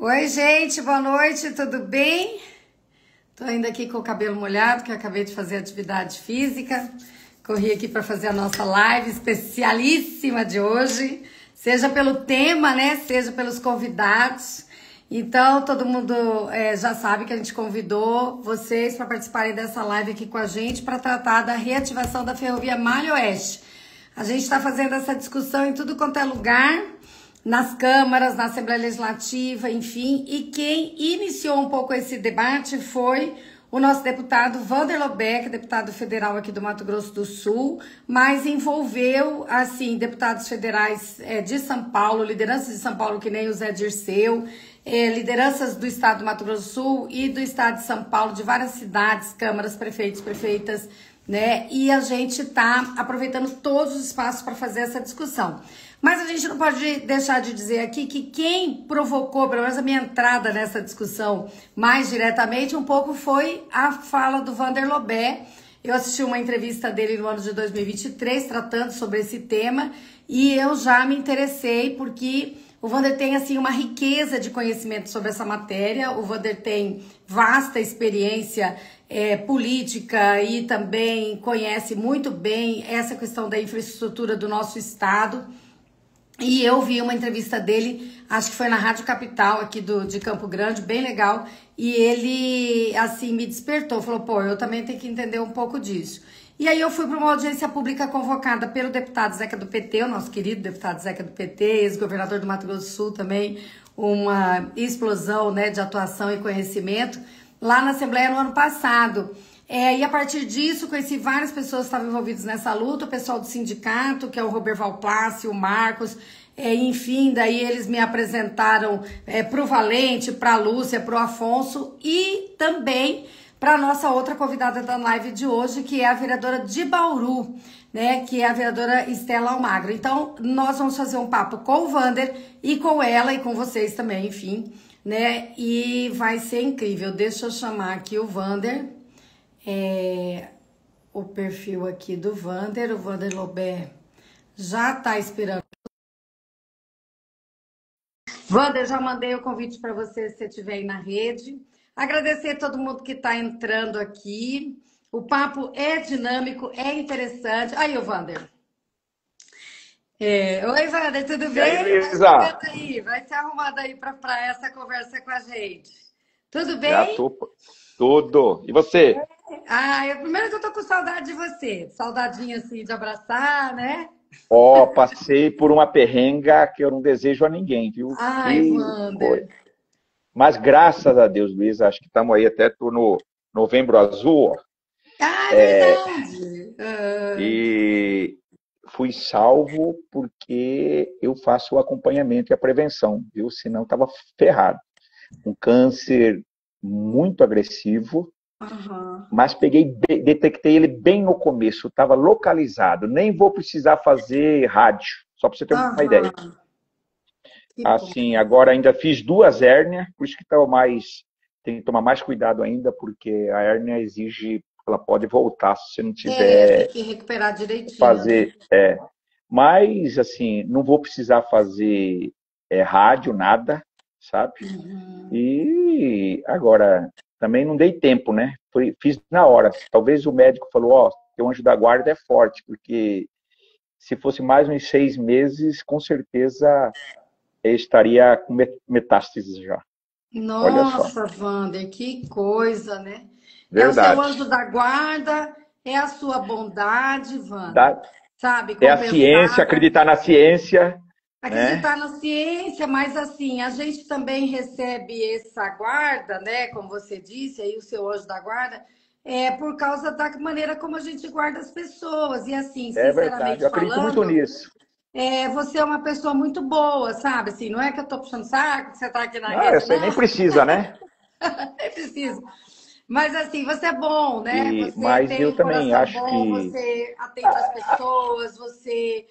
Oi, gente, boa noite, tudo bem? Tô ainda aqui com o cabelo molhado, que eu acabei de fazer atividade física. Corri aqui para fazer a nossa live especialíssima de hoje, seja pelo tema, né, seja pelos convidados. Então, todo mundo já sabe que a gente convidou vocês para participarem dessa live aqui com a gente para tratar da reativação da Ferrovia Malha Oeste. A gente está fazendo essa discussão em tudo quanto é lugar, nas câmaras, na Assembleia Legislativa, enfim, e quem iniciou um pouco esse debate foi o nosso deputado Wander Lobeck, deputado federal aqui do Mato Grosso do Sul, mas envolveu, assim, deputados federais de São Paulo, lideranças de São Paulo, que nem o Zé Dirceu, lideranças do estado do Mato Grosso do Sul e do estado de São Paulo, de várias cidades, câmaras, prefeitos, prefeitas, né? E a gente está aproveitando todos os espaços para fazer essa discussão. Mas a gente não pode deixar de dizer aqui que quem provocou, pelo menos a minha entrada nessa discussão mais diretamente, um pouco foi a fala do Wander Lobeck. Eu assisti uma entrevista dele no ano de 2023, tratando sobre esse tema, e eu já me interessei, porque o Wander tem, assim, uma riqueza de conhecimento sobre essa matéria. O Wander tem vasta experiência política e também conhece muito bem essa questão da infraestrutura do nosso estado. E eu vi uma entrevista dele, acho que foi na Rádio Capital aqui de Campo Grande, bem legal. E ele, assim, me despertou, falou, pô, eu também tenho que entender um pouco disso. E aí eu fui para uma audiência pública convocada pelo deputado Zeca do PT, o nosso querido deputado Zeca do PT, ex-governador do Mato Grosso do Sul também, uma explosão, né, de atuação e conhecimento, lá na Assembleia no ano passado. E a partir disso, conheci várias pessoas que estavam envolvidas nessa luta, o pessoal do sindicato, que é o Robert Valplácio, o Marcos, enfim, daí eles me apresentaram para o Valente, para a Lúcia, para o Afonso e também para a nossa outra convidada da live de hoje, que é a vereadora de Bauru, né, que é a vereadora Estela Almagro. Então, nós vamos fazer um papo com o Wander e com ela e com vocês também, enfim, né, e vai ser incrível. Deixa eu chamar aqui o Wander. O perfil aqui do Wander, o Wander Lobeck já tá esperando. Wander, já mandei o convite para você se você estiver aí na rede. Agradecer a todo mundo que está entrando aqui. O papo é dinâmico, é interessante. Aí, o Wander. Oi, Wander, tudo E aí, bem? Luísa? Vai se arrumando aí para essa conversa com a gente. Tudo Já bem? tô tudo. E você? Primeiro que eu tô com saudade de você. Saudadinha assim de abraçar, né? Ó, passei por uma perrenga que eu não desejo a ninguém, viu? Ai, Que coisa. Wander. Mas graças a Deus, Luísa, acho que estamos aí até tô no Novembro Azul, ó, É verdade. e fui salvo porque eu faço o acompanhamento e a prevenção, viu? Senão estava ferrado. Um câncer muito agressivo, Aham. mas detectei ele bem no começo, estava localizado, nem vou precisar fazer rádio, só para você ter uma ideia. Aham. Que bom. Assim, agora ainda fiz 2 hérnias, por isso que tem que tomar mais cuidado ainda, porque a hérnia exige, ela pode voltar se você não Tem tiver que recuperar direitinho, né? fazer, mas assim, não vou precisar fazer rádio, nada, sabe? Uhum. E agora, também não dei tempo, né? Fiz na hora. Talvez o médico falou, ó, teu anjo da guarda é forte, porque se fosse mais uns 6 meses, com certeza eu estaria com metástases já. Olha só. Nossa, Wander, que coisa, né? É o seu Verdade. anjo da guarda, é a sua bondade, Wander, Dá- sabe? É a ciência, Compensada. acreditar na ciência, né? Acreditar na ciência, mas assim, a gente também recebe essa guarda, né? Como você disse, aí o seu anjo da guarda, por causa da maneira como a gente guarda as pessoas. E assim, É verdade. sinceramente Eu acredito muito falando, nisso. você é uma pessoa muito boa, sabe? Assim, não é que eu tô puxando saco, que você tá aqui na Não, eu rede, sei, nem não, precisa, né? nem preciso. Mas assim, você é bom, né? Você Mas tem eu um também coração acho bom, que você atende as pessoas, você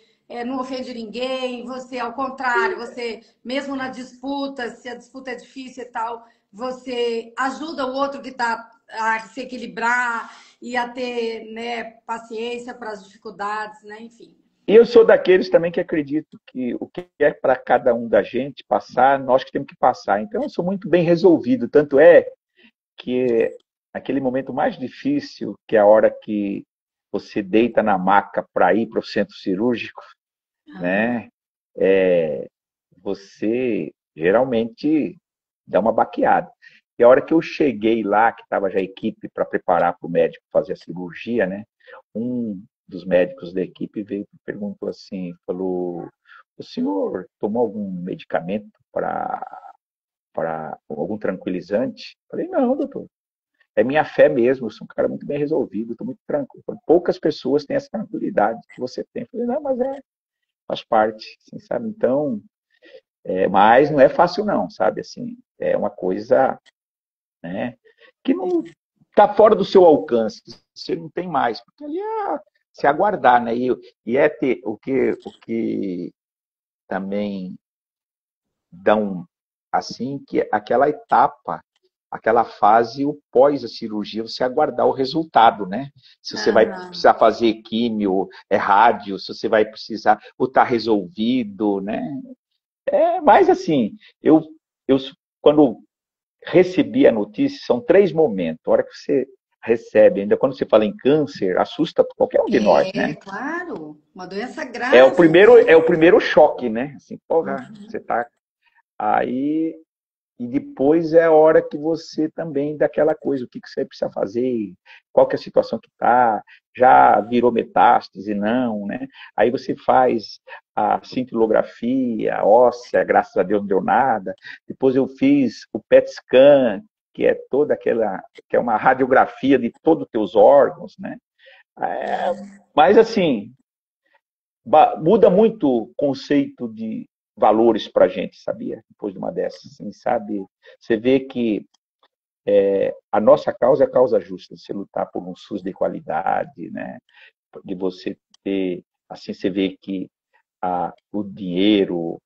não ofende ninguém, você, ao contrário, você, mesmo na disputa, se a disputa é difícil e tal, você ajuda o outro que está a se equilibrar e a ter, né, paciência para as dificuldades, né? Enfim. E eu sou daqueles também que acredito que o que é para cada um da gente passar, nós que temos que passar. Então, eu sou muito bem resolvido. Tanto é que aquele momento mais difícil, que é a hora que você deita na maca para ir para o centro cirúrgico, Ah, né? É, você geralmente dá uma baqueada. E a hora que eu cheguei lá, que estava já a equipe para preparar para o médico fazer a cirurgia, né? Um dos médicos da equipe veio e perguntou assim, falou, o senhor tomou algum medicamento para algum tranquilizante? Falei, não, doutor. É minha fé mesmo, eu sou um cara muito bem resolvido, estou muito tranquilo. Poucas pessoas têm essa tranquilidade que você tem. Falei, não, mas faz parte, assim, sabe? Então, mas não é fácil não, sabe? Assim, é uma coisa, né, que não está fora do seu alcance, você não tem mais, porque ali é se aguardar, né? E é ter o que também dão assim que aquela etapa, aquela fase, o pós a cirurgia, você aguardar o resultado, né? Se você vai aham. precisar fazer químio, rádio, se você vai precisar, ou está resolvido, né? Mas assim, eu quando recebi a notícia, são 3 momentos. A hora que você recebe, ainda quando você fala em câncer, assusta qualquer um de nós, É, né? claro, uma doença É o grave, primeiro, né? é o primeiro choque, né? Assim, porra, Uhum. você tá aí e depois é a hora que você também dá aquela coisa, o que você precisa fazer, qual que é a situação que está, já virou metástase, não, né? Aí você faz a cintilografia óssea, graças a Deus não deu nada. Depois eu fiz o PET scan, que é toda aquela, que é uma radiografia de todos os teus órgãos, né? É, mas assim, muda muito o conceito de valores para a gente, sabia? Depois de uma dessas, assim, sabe? Você vê que a nossa causa é a causa justa, você lutar por um SUS de qualidade, né? De você ter, assim, você vê que o dinheiro,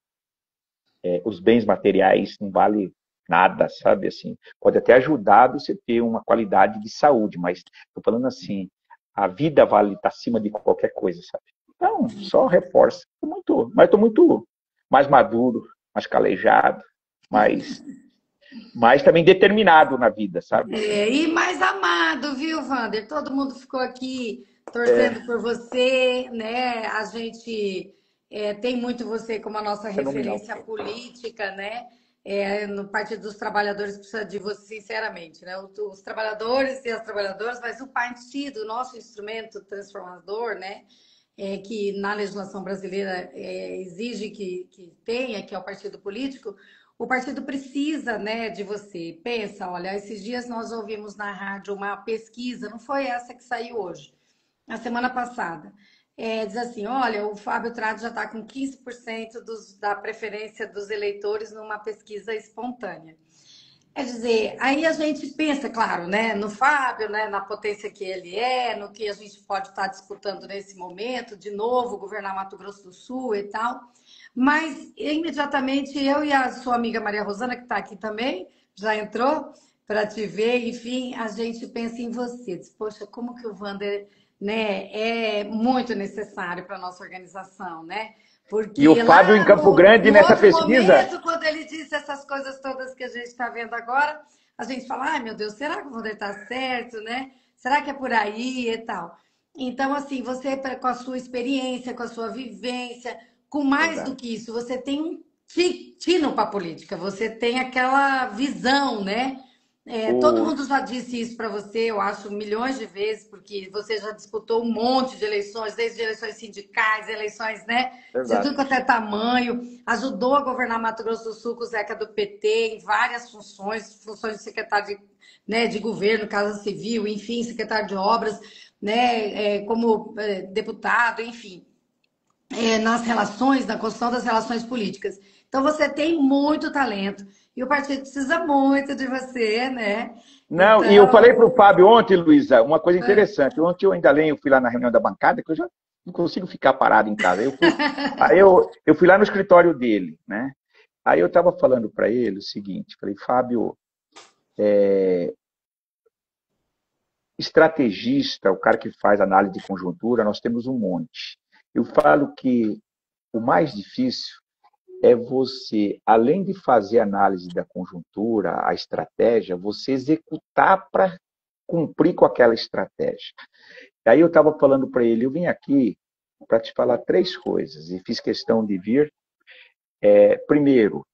os bens materiais não vale nada, sabe? Assim, pode até ajudar você ter uma qualidade de saúde, mas estou falando assim, a vida vale estar acima de qualquer coisa, sabe? Então, só reforça. Mas estou muito mais maduro, mais calejado, mais, mais também determinado na vida, sabe? Assim, É, e mais amado, viu, Wander? Todo mundo ficou aqui torcendo por você, né? A gente tem muito você como a nossa fenomenal. referência política, né? É, no Partido dos Trabalhadores precisa de você, sinceramente, né? Os trabalhadores e as trabalhadoras, mas o partido, o nosso instrumento transformador, né? Que na legislação brasileira exige que tenha, que é o partido político, o partido precisa, né, de você. Pensa, olha, esses dias nós ouvimos na rádio uma pesquisa, não foi essa que saiu hoje, na semana passada. Diz assim, olha, o Fábio Trado já está com 15% da preferência dos eleitores numa pesquisa espontânea. Quer dizer, aí a gente pensa, claro, né, no Fábio, né, na potência que ele é, no que a gente pode estar disputando nesse momento, de novo, governar Mato Grosso do Sul e tal. Mas imediatamente eu e a sua amiga Maria Rosana, que está aqui também, já entrou para te ver, enfim, a gente pensa em você. Diz, poxa, como que o Wander, né, é muito necessário para a nossa organização, né? E o Porque Fábio em lá Campo Grande, no nessa outro pesquisa, momento, quando ele disse essas coisas todas que a gente está vendo agora, a gente fala, ai meu Deus, será que o Wander está certo, né? Será que é por aí e tal? Então, assim, você com a sua experiência, com a sua vivência, com mais do verdade. que isso, você tem um tino para a política, você tem aquela visão, né? Todo O, mundo já disse isso para você, eu acho, milhões de vezes, porque você já disputou um monte de eleições, desde eleições sindicais, eleições, né, de verdade. tudo quanto é tamanho, ajudou a governar Mato Grosso do Sul com o Zeca do PT em várias funções, funções de secretário de, né, de governo, Casa Civil, enfim, secretário de obras, né, como deputado, enfim, nas relações, na construção das relações políticas. Então você tem muito talento e o partido precisa muito de você, né? Não, e eu falei Então, para o Fábio ontem, Luísa, uma coisa interessante. Ontem eu ainda lembro, eu fui lá na reunião da bancada, que eu já não consigo ficar parado em casa. Aí eu fui lá no escritório dele, né? Aí eu estava falando para ele o seguinte, falei, Fábio, estrategista, o cara que faz análise de conjuntura, nós temos um monte. Eu falo que o mais difícil é você, além de fazer análise da conjuntura, a estratégia, você executar para cumprir com aquela estratégia. Aí eu estava falando para ele, eu vim aqui para te falar três coisas e fiz questão de vir. Primeiro,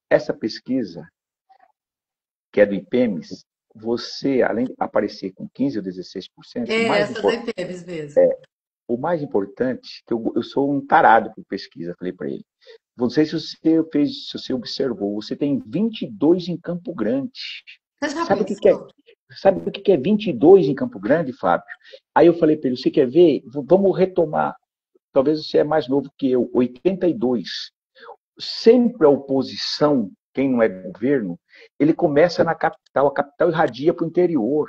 essa pesquisa, que é do IPEMES, você, além de aparecer com 15% ou 16%, É essa do IPEBS mesmo. o mais importante, que eu sou um tarado por pesquisa, falei para ele. Não sei se você fez, se você observou, você tem 22 em Campo Grande. Você já Sabe o que, que é? pensou? Sabe o que que é 22 em Campo Grande, Fábio? Aí eu falei para ele, você quer ver? Vamos retomar. Talvez você é mais novo que eu, 82. Sempre a oposição, quem não é governo, ele começa na capital, a capital irradia para o interior.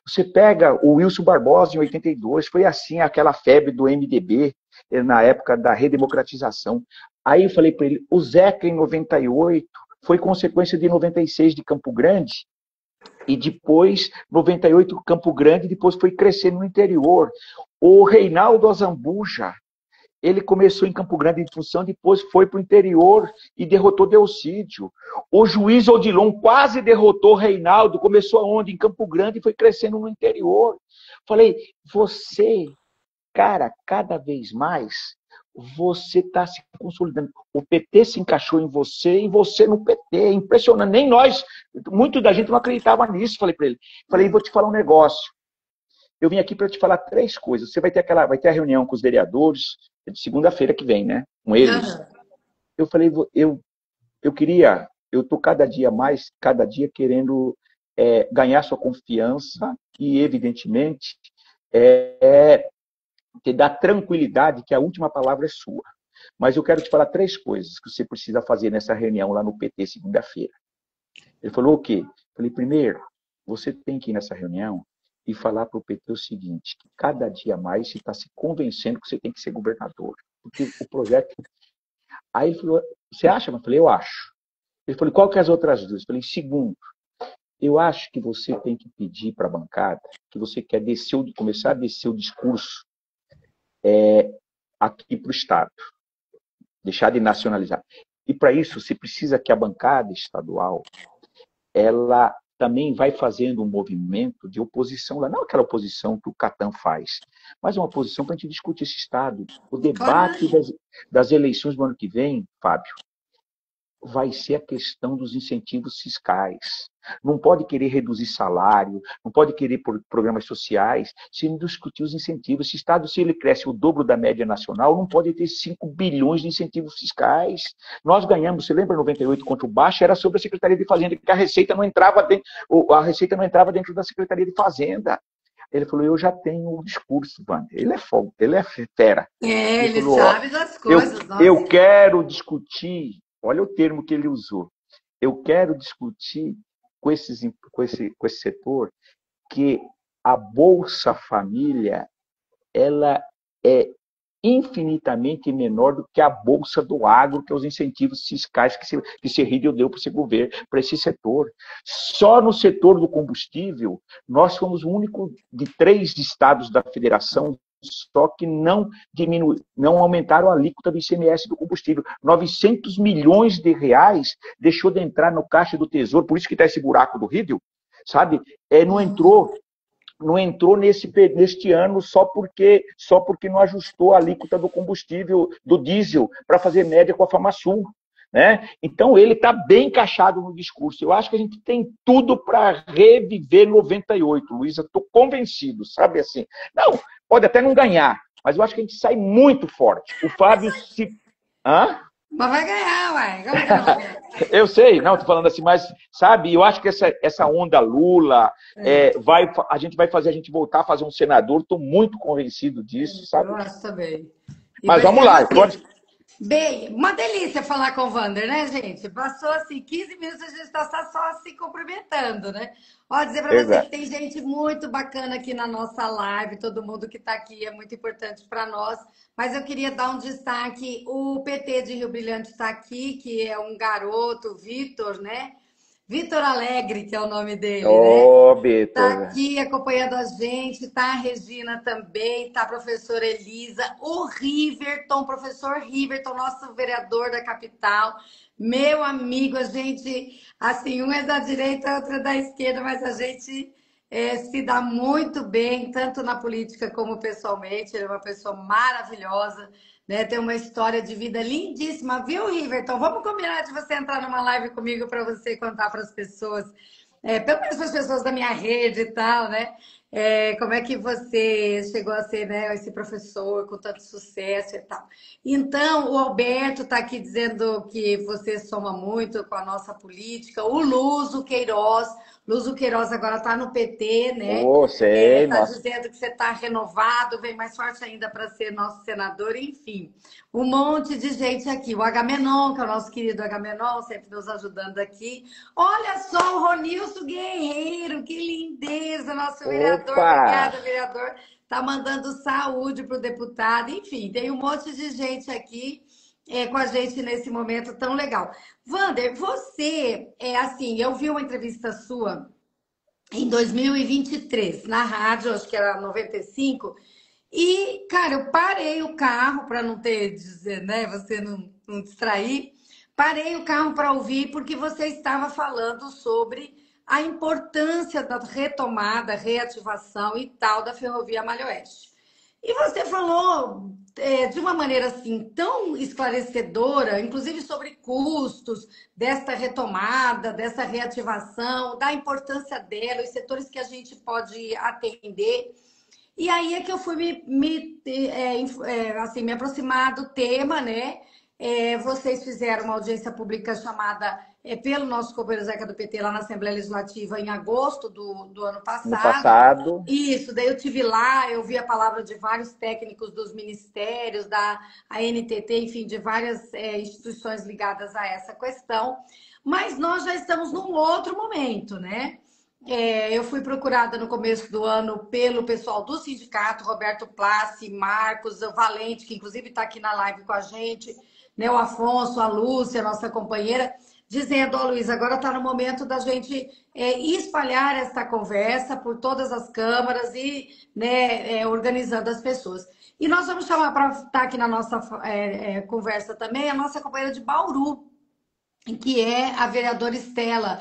Você pega o Wilson Barbosa em 82, foi assim aquela febre do MDB, na época da redemocratização. Aí eu falei para ele, o Zeca em 98 foi consequência de 96 de Campo Grande, e depois, 98, Campo Grande, depois foi crescendo no interior. O Reinaldo Azambuja, ele começou em Campo Grande de função, depois foi para o interior e derrotou Delcídio. O juiz Odilon quase derrotou Reinaldo, começou aonde? Em Campo Grande e foi crescendo no interior. Falei, você, cara, cada vez mais, você está se consolidando. O PT se encaixou em você e você no PT. É impressionante. Nem nós, muito da gente não acreditava nisso. Falei para ele. Falei, vou te falar um negócio. Eu vim aqui para te falar três coisas. Você vai ter a reunião com os vereadores, de segunda-feira que vem, né? Com eles. Aham. Eu falei, eu estou cada dia mais, cada dia querendo ganhar sua confiança e, evidentemente, te dar tranquilidade que a última palavra é sua. Mas eu quero te falar três coisas que você precisa fazer nessa reunião lá no PT, segunda-feira. Ele falou o quê? Eu falei, primeiro, você tem que ir nessa reunião e falar para o PT o seguinte, que cada dia mais você está se convencendo que você tem que ser governador. Porque o projeto... Aí ele falou, você acha? Eu falei, eu acho. Ele falou, qual que é as outras duas? Eu falei, segundo, eu acho que você tem que pedir para a bancada que você quer começar a descer o discurso aqui para o Estado. Deixar de nacionalizar. E para isso, você precisa que a bancada estadual ela também vai fazendo um movimento de oposição lá. Não aquela oposição que o Catan faz, mas uma oposição para a gente discutir esse Estado. O debate Claro. das eleições do ano que vem, Fábio, vai ser a questão dos incentivos fiscais. Não pode querer reduzir salário, não pode querer programas sociais, se não discutir os incentivos. Esse Estado, se ele cresce o dobro da média nacional, não pode ter 5 bilhões de incentivos fiscais. Nós ganhamos, você lembra, 98 contra o Baixa, era sobre a Secretaria de Fazenda, que a Receita não entrava dentro da Secretaria de Fazenda. Ele falou, eu já tenho o discurso, Wander. Ele é fogo, ele é fera. É, Ele ele falou, ó, sabe das eu, coisas, eu nossa. quero discutir, olha o termo que ele usou, eu quero discutir com esse setor que a Bolsa Família ela é infinitamente menor do que a bolsa do agro, que é os incentivos fiscais que Serrídio deu para esse governo, para esse setor. Só no setor do combustível, nós fomos o único de 3 estados da federação só que não aumentaram a alíquota do ICMS do combustível. 900 milhões de reais deixou de entrar no caixa do Tesouro, por isso que está esse buraco do Rídio, sabe? Não entrou neste ano só porque não ajustou a alíquota do combustível, do diesel, para fazer média com a FamaSul. Né? Então, ele está bem encaixado no discurso. Eu acho que a gente tem tudo para reviver 98, Luísa. Estou convencido, sabe assim? Não, pode até não ganhar, mas eu acho que a gente sai muito forte. O Fábio se... Hã? Mas vai ganhar, uai. Como que não vai ganhar? Eu sei, não, estou falando assim, mas, sabe, eu acho que essa onda Lula a gente vai fazer a gente voltar a fazer um senador, estou muito convencido disso, Eu sabe? acho também. E Mas vai vamos ser lá, bem, uma delícia falar com o Wander, né, gente? Passou assim 15 minutos, a gente está só se cumprimentando, né? Ó, dizer para você que Exato. tem gente muito bacana aqui na nossa live, todo mundo que está aqui é muito importante para nós. Mas eu queria dar um destaque: o PT de Rio Brilhante está aqui, que é um garoto, Vitor, né? Vitor Alegre, que é o nome dele, né? Ô, Tá Vitor. aqui acompanhando a gente, tá a Regina também, tá a professora Elisa, o Riverton, professor Riverton, nosso vereador da capital, meu amigo, a gente, assim, um é da direita, outro é da esquerda, mas a gente se dá muito bem, tanto na política como pessoalmente, ele é uma pessoa maravilhosa, né? Tem uma história de vida lindíssima, viu, Riverton? Vamos combinar de você entrar numa live comigo para você contar para as pessoas pelo menos para as pessoas da minha rede e tal, né? Como é que você chegou a ser, né, esse professor com tanto sucesso e tal. Então, o Alberto está aqui dizendo que você soma muito com a nossa política. O Luzo Queiroz agora está no PT, né? Ô, sei, Está nossa. dizendo que você está renovado, vem mais forte ainda para ser nosso senador, enfim. Um monte de gente aqui. O Agamenon, que é o nosso querido Agamenon, sempre nos ajudando aqui. Olha só o Ronilson Guerreiro, que lindeza, nosso vereador. Opa! Obrigada, vereador. Tá mandando saúde pro deputado. Enfim, tem um monte de gente aqui com a gente nesse momento tão legal. Vander, você, assim, eu vi uma entrevista sua em 2023, na rádio, acho que era 95, e, cara, eu parei o carro para não ter, dizer, né, você não distrair. Parei o carro para ouvir porque você estava falando sobre a importância da retomada, reativação e tal da Ferrovia Malha Oeste. E você falou de uma maneira assim tão esclarecedora, inclusive sobre custos desta retomada, dessa reativação, da importância dela, os setores que a gente pode atender. E aí é que eu fui assim, me aproximar do tema, né? Vocês fizeram uma audiência pública chamada pelo nosso companheiro Zeca do PT lá na Assembleia Legislativa em agosto do ano No passado. passado, Isso, daí eu tive lá, eu vi a palavra de vários técnicos dos ministérios, da ANTT, enfim, de várias instituições ligadas a essa questão. Mas nós já estamos num outro momento, né? Eu fui procurada no começo do ano pelo pessoal do sindicato, Roberto Plassi, Marcos, o Valente, que inclusive está aqui na live com a gente, né? O Afonso, a Lúcia, nossa companheira, dizendo, ó, Luiz, agora está no momento da gente espalhar esta conversa por todas as câmaras e né, organizando as pessoas. E nós vamos chamar para estar aqui na nossa conversa também a nossa companheira de Bauru, que é a vereadora Estela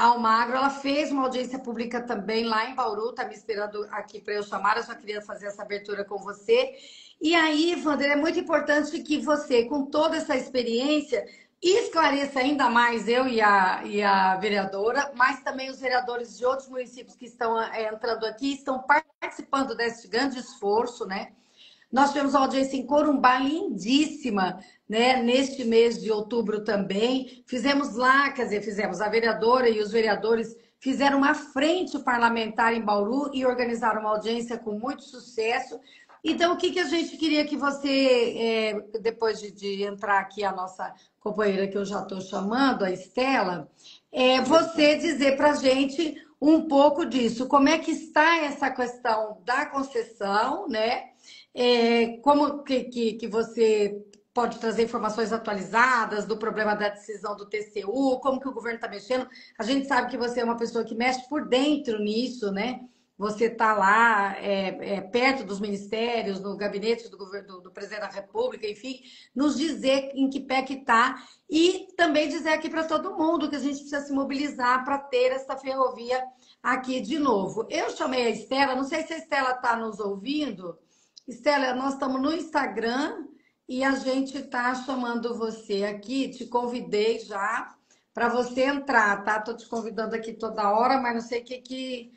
Almagro. Ela fez uma audiência pública também lá em Bauru, está me esperando aqui para eu chamar, eu só queria fazer essa abertura com você. E aí, Wander, é muito importante que você, com toda essa experiência, esclareça ainda mais eu e a vereadora, mas também os vereadores de outros municípios que estão entrando aqui, estão participando desse grande esforço, né? Nós tivemos uma audiência em Corumbá lindíssima, né? Neste mês de outubro também. Fizemos lá, quer dizer, fizemos a vereadora e os vereadores fizeram uma frente parlamentar em Bauru e organizaram uma audiência com muito sucesso. Então, o que a gente queria que você, depois de entrar aqui a nossa companheira que eu já estou chamando, a Estela, você dizer para a gente um pouco disso. Como é que está essa questão da concessão, né? Como que você pode trazer informações atualizadas do problema da decisão do TCU, como que o governo está mexendo? A gente sabe que você é uma pessoa que mexe por dentro nisso, né? Você está lá perto dos ministérios, no gabinete do governo do presidente da República, enfim, nos dizer em que pé que está e também dizer aqui para todo mundo que a gente precisa se mobilizar para ter essa ferrovia aqui de novo. Eu chamei a Estela, não sei se a Estela está nos ouvindo. Estela, nós estamos no Instagram e a gente está chamando você aqui, te convidei já para você entrar, tá? Estou te convidando aqui toda hora, mas não sei o que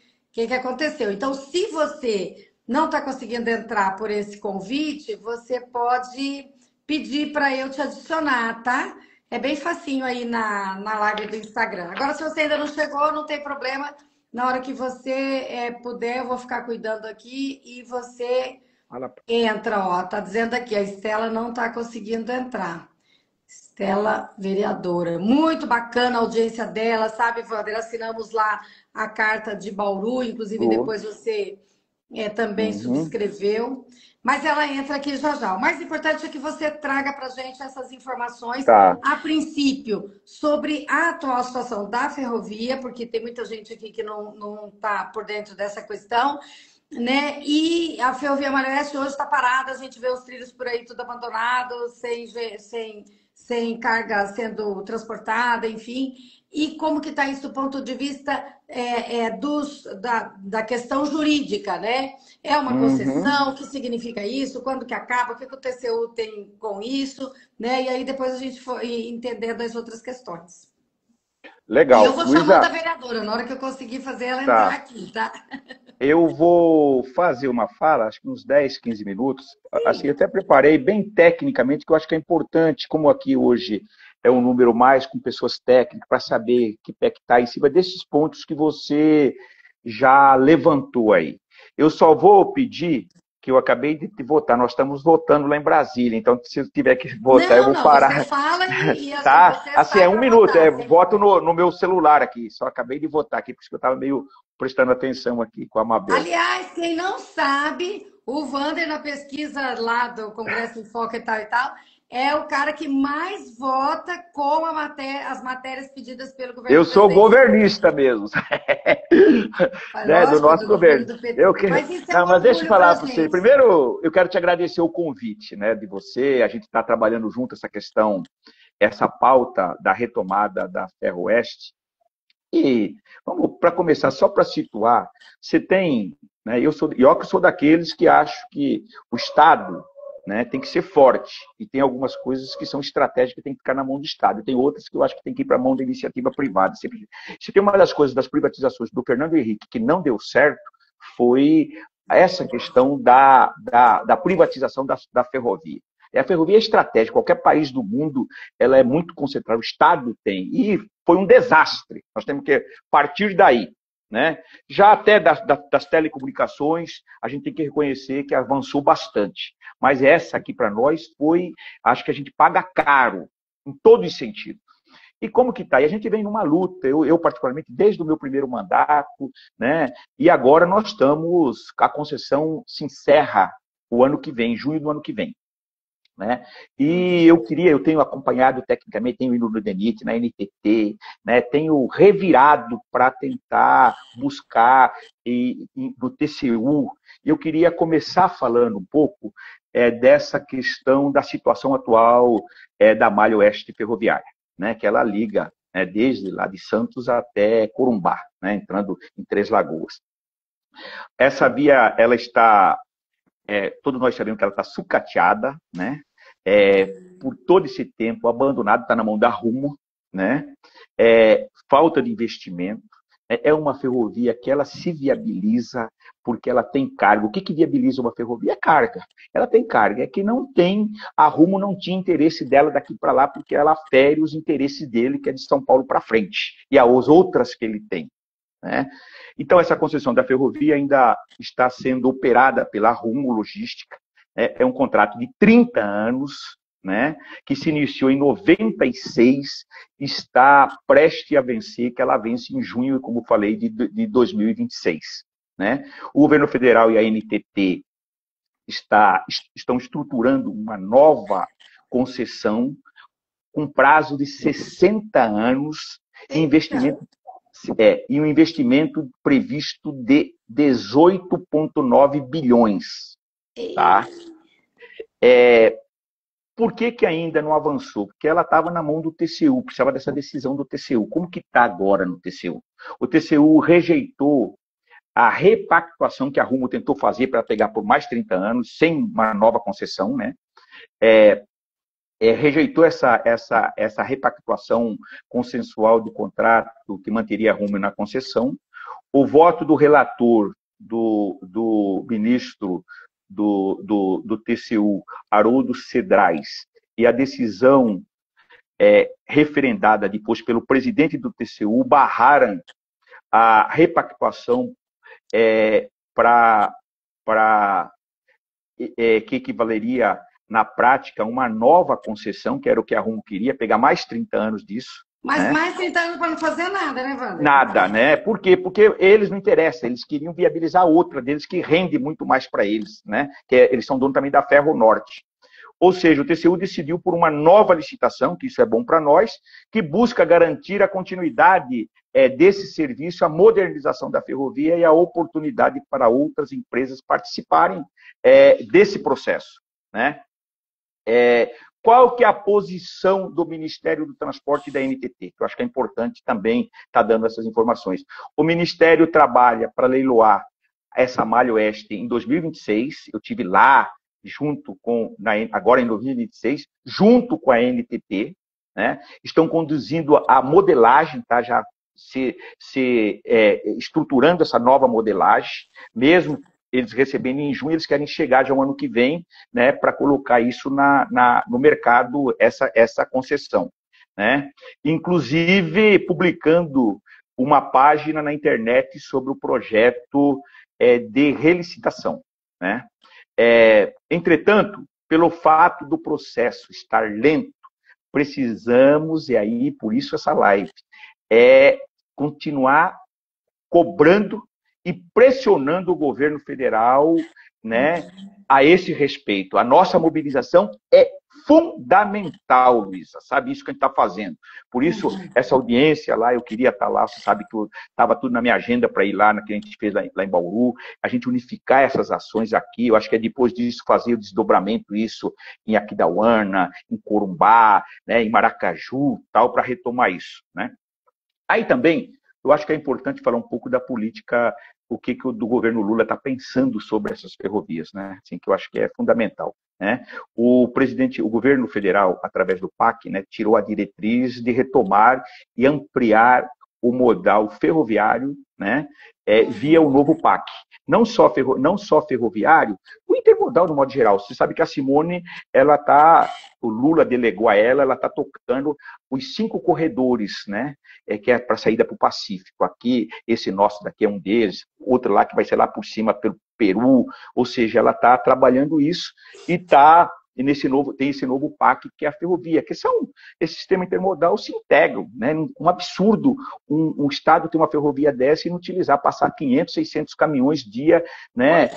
aconteceu. Então, se você não está conseguindo entrar por esse convite, você pode pedir para eu te adicionar, tá? É bem facinho aí na live do Instagram. Agora, se você ainda não chegou, não tem problema. Na hora que você puder, eu vou ficar cuidando aqui e você entra, ó. Tá dizendo aqui, a Estela não está conseguindo entrar. Estela, vereadora. Muito bacana a audiência dela, sabe, Wander? Assinamos lá a carta de Bauru, inclusive depois você também subscreveu. Mas ela entra aqui já já. O mais importante é que você traga para a gente essas informações, Tá. a princípio, sobre a atual situação da ferrovia, porque tem muita gente aqui que não está por dentro dessa questão, né? E a Ferrovia Malha Oeste hoje está parada, a gente vê os trilhos por aí tudo abandonado, sem carga sendo transportada, enfim. E como que está isso do ponto de vista da questão jurídica, né? É uma Uhum. concessão, o que significa isso? Quando que acaba? O que que o TCU tem com isso? Né? E aí depois a gente foi entendendo as outras questões. E eu Legal. vou chamando a Luísa, vereadora, na hora que eu conseguir fazer ela entrar tá. aqui, tá? Eu vou fazer uma fala, acho que uns 10, 15 minutos. Assim, Sim. eu até preparei bem tecnicamente, que eu acho que é importante, como aqui hoje é um número mais com pessoas técnicas, para saber que pé que está em cima desses pontos que você já levantou aí. Eu só vou pedir que eu acabei de votar, nós estamos votando lá em Brasília, então se eu tiver que votar, eu Não, vou não, você parar. fala e Tá? você Assim, sai é um para minuto, votar, sem voto problema. no meu celular aqui, só acabei de votar aqui, porque eu estava meio prestando atenção aqui com a Mabel. Aliás, quem não sabe, o Vander, na pesquisa lá do Congresso em Foca e tal, é o cara que mais vota com as matérias pedidas pelo governo Eu do sou presidente. governista mesmo, Mas né, do lógico, nosso do governo governo. do PT. Mas isso é Não, um mas deixa eu orgulho para a falar para você. gente. Primeiro, eu quero te agradecer o convite, né, de você. A gente está trabalhando junto essa questão, essa pauta da retomada da Ferroeste. E vamos para começar, só para situar, você tem, né, eu sou daqueles que acho que o Estado, né, tem que ser forte e tem algumas coisas que são estratégicas que tem que ficar na mão do Estado. E tem outras que eu acho que tem que ir para a mão da iniciativa privada. Se tem uma das coisas das privatizações do Fernando Henrique que não deu certo, foi essa questão da privatização da ferrovia. E a ferrovia é estratégica. Qualquer país do mundo ela é muito concentrada. O Estado tem. E foi um desastre. Nós temos que partir daí. Né? Já até das telecomunicações, a gente tem que reconhecer que avançou bastante. Mas essa aqui para nós foi, acho que a gente paga caro, em todos os sentidos. E como que está? E a gente vem numa luta, eu particularmente, desde o meu primeiro mandato, né? E agora nós estamos, a concessão se encerra o ano que vem, junho do ano que vem. Né? E eu tenho acompanhado tecnicamente, tenho ido no DENIT, na NTT, né? Tenho revirado para tentar buscar no TCU. Eu queria começar falando um pouco dessa questão da situação atual da Malha Oeste Ferroviária, né? Que ela liga, né, desde lá de Santos até Corumbá, né? Entrando em Três Lagoas. Essa via, ela está todos nós sabemos que ela está sucateada, né? Por todo esse tempo, abandonada, está na mão da Rumo, né? Falta de investimento. É uma ferrovia que ela se viabiliza porque ela tem carga. O que viabiliza uma ferrovia? É carga. Ela tem carga. É que não tem, a Rumo não tinha interesse dela daqui para lá porque ela fere os interesses dele, que é de São Paulo para frente, e as outras que ele tem. Né? Então, essa concessão da ferrovia ainda está sendo operada pela Rumo Logística. É um contrato de 30 anos, né, que se iniciou em 96, está prestes a vencer, que ela vence em junho, como falei, de 2026. Né? O governo federal e a NTT estão estruturando uma nova concessão com prazo de 60 anos e Eita. e um investimento previsto de 18,9 bilhões. Tá? Por que ainda não avançou? Porque ela estava na mão do TCU, precisava dessa decisão do TCU. Como que está agora no TCU? O TCU rejeitou a repactuação que a Rumo tentou fazer para pegar por mais 30 anos, sem uma nova concessão, né? Rejeitou essa repactuação consensual do contrato que manteria a Rumo na concessão. O voto do relator, do ministro do TCU, Haroldo Cedrais, e a decisão referendada depois pelo presidente do TCU barraram a repactuação para que equivaleria, na prática, uma nova concessão, que era o que a Rumo queria, pegar mais 30 anos disso. Mas né? mais 30 anos para não fazer nada, né, Wander? Nada, né? Por quê? Porque eles não interessam, eles queriam viabilizar outra deles que rende muito mais para eles, né? Eles são donos também da Ferro Norte. Ou seja, o TCU decidiu por uma nova licitação, que isso é bom para nós, que busca garantir a continuidade desse serviço, a modernização da ferrovia e a oportunidade para outras empresas participarem desse processo, né? Qual que é a posição do Ministério do Transporte e da NTT? Que eu acho que é importante também estar dando essas informações. O Ministério trabalha para leiloar essa malha oeste em 2026. Eu tive lá junto com, agora em 2026, junto com a NTT, né? Estão conduzindo a modelagem, tá? Já estruturando essa nova modelagem, mesmo eles recebendo em junho, eles querem chegar já o ano que vem, né, para colocar isso no mercado, essa concessão, né? Inclusive publicando uma página na internet sobre o projeto de relicitação, né? Entretanto, pelo fato do processo estar lento, precisamos, e aí por isso essa live, continuar cobrando e pressionando o governo federal, né, a esse respeito. A nossa mobilização é fundamental, Luísa, sabe isso que a gente está fazendo. Por isso, essa audiência lá, eu queria estar lá, você sabe que estava tudo na minha agenda para ir lá, na que a gente fez lá em Bauru, a gente unificar essas ações aqui, eu acho que é depois disso fazer o desdobramento, isso em Aquidauana, em Corumbá, né, em Maracaju, tal, para retomar isso, né. Aí também, eu acho que é importante falar um pouco da política, o que do governo Lula está pensando sobre essas ferrovias, né? Assim, que eu acho que é fundamental, né? O governo federal, através do PAC, né, tirou a diretriz de retomar e ampliar o modal ferroviário, né, via o novo PAC. Não só ferroviário, o intermodal no modo geral. Você sabe que a Simone, o Lula delegou a ela está tocando os 5 corredores, né, que é para saída para o Pacífico. Aqui, esse nosso daqui é um deles, outro lá que vai ser lá por cima pelo Peru, ou seja, ela está trabalhando isso e tem esse novo PAC, que é a ferrovia, que esse sistema intermodal se integram, né? Um absurdo um estado ter uma ferrovia dessa e não utilizar, passar 500, 600 caminhões dia, né?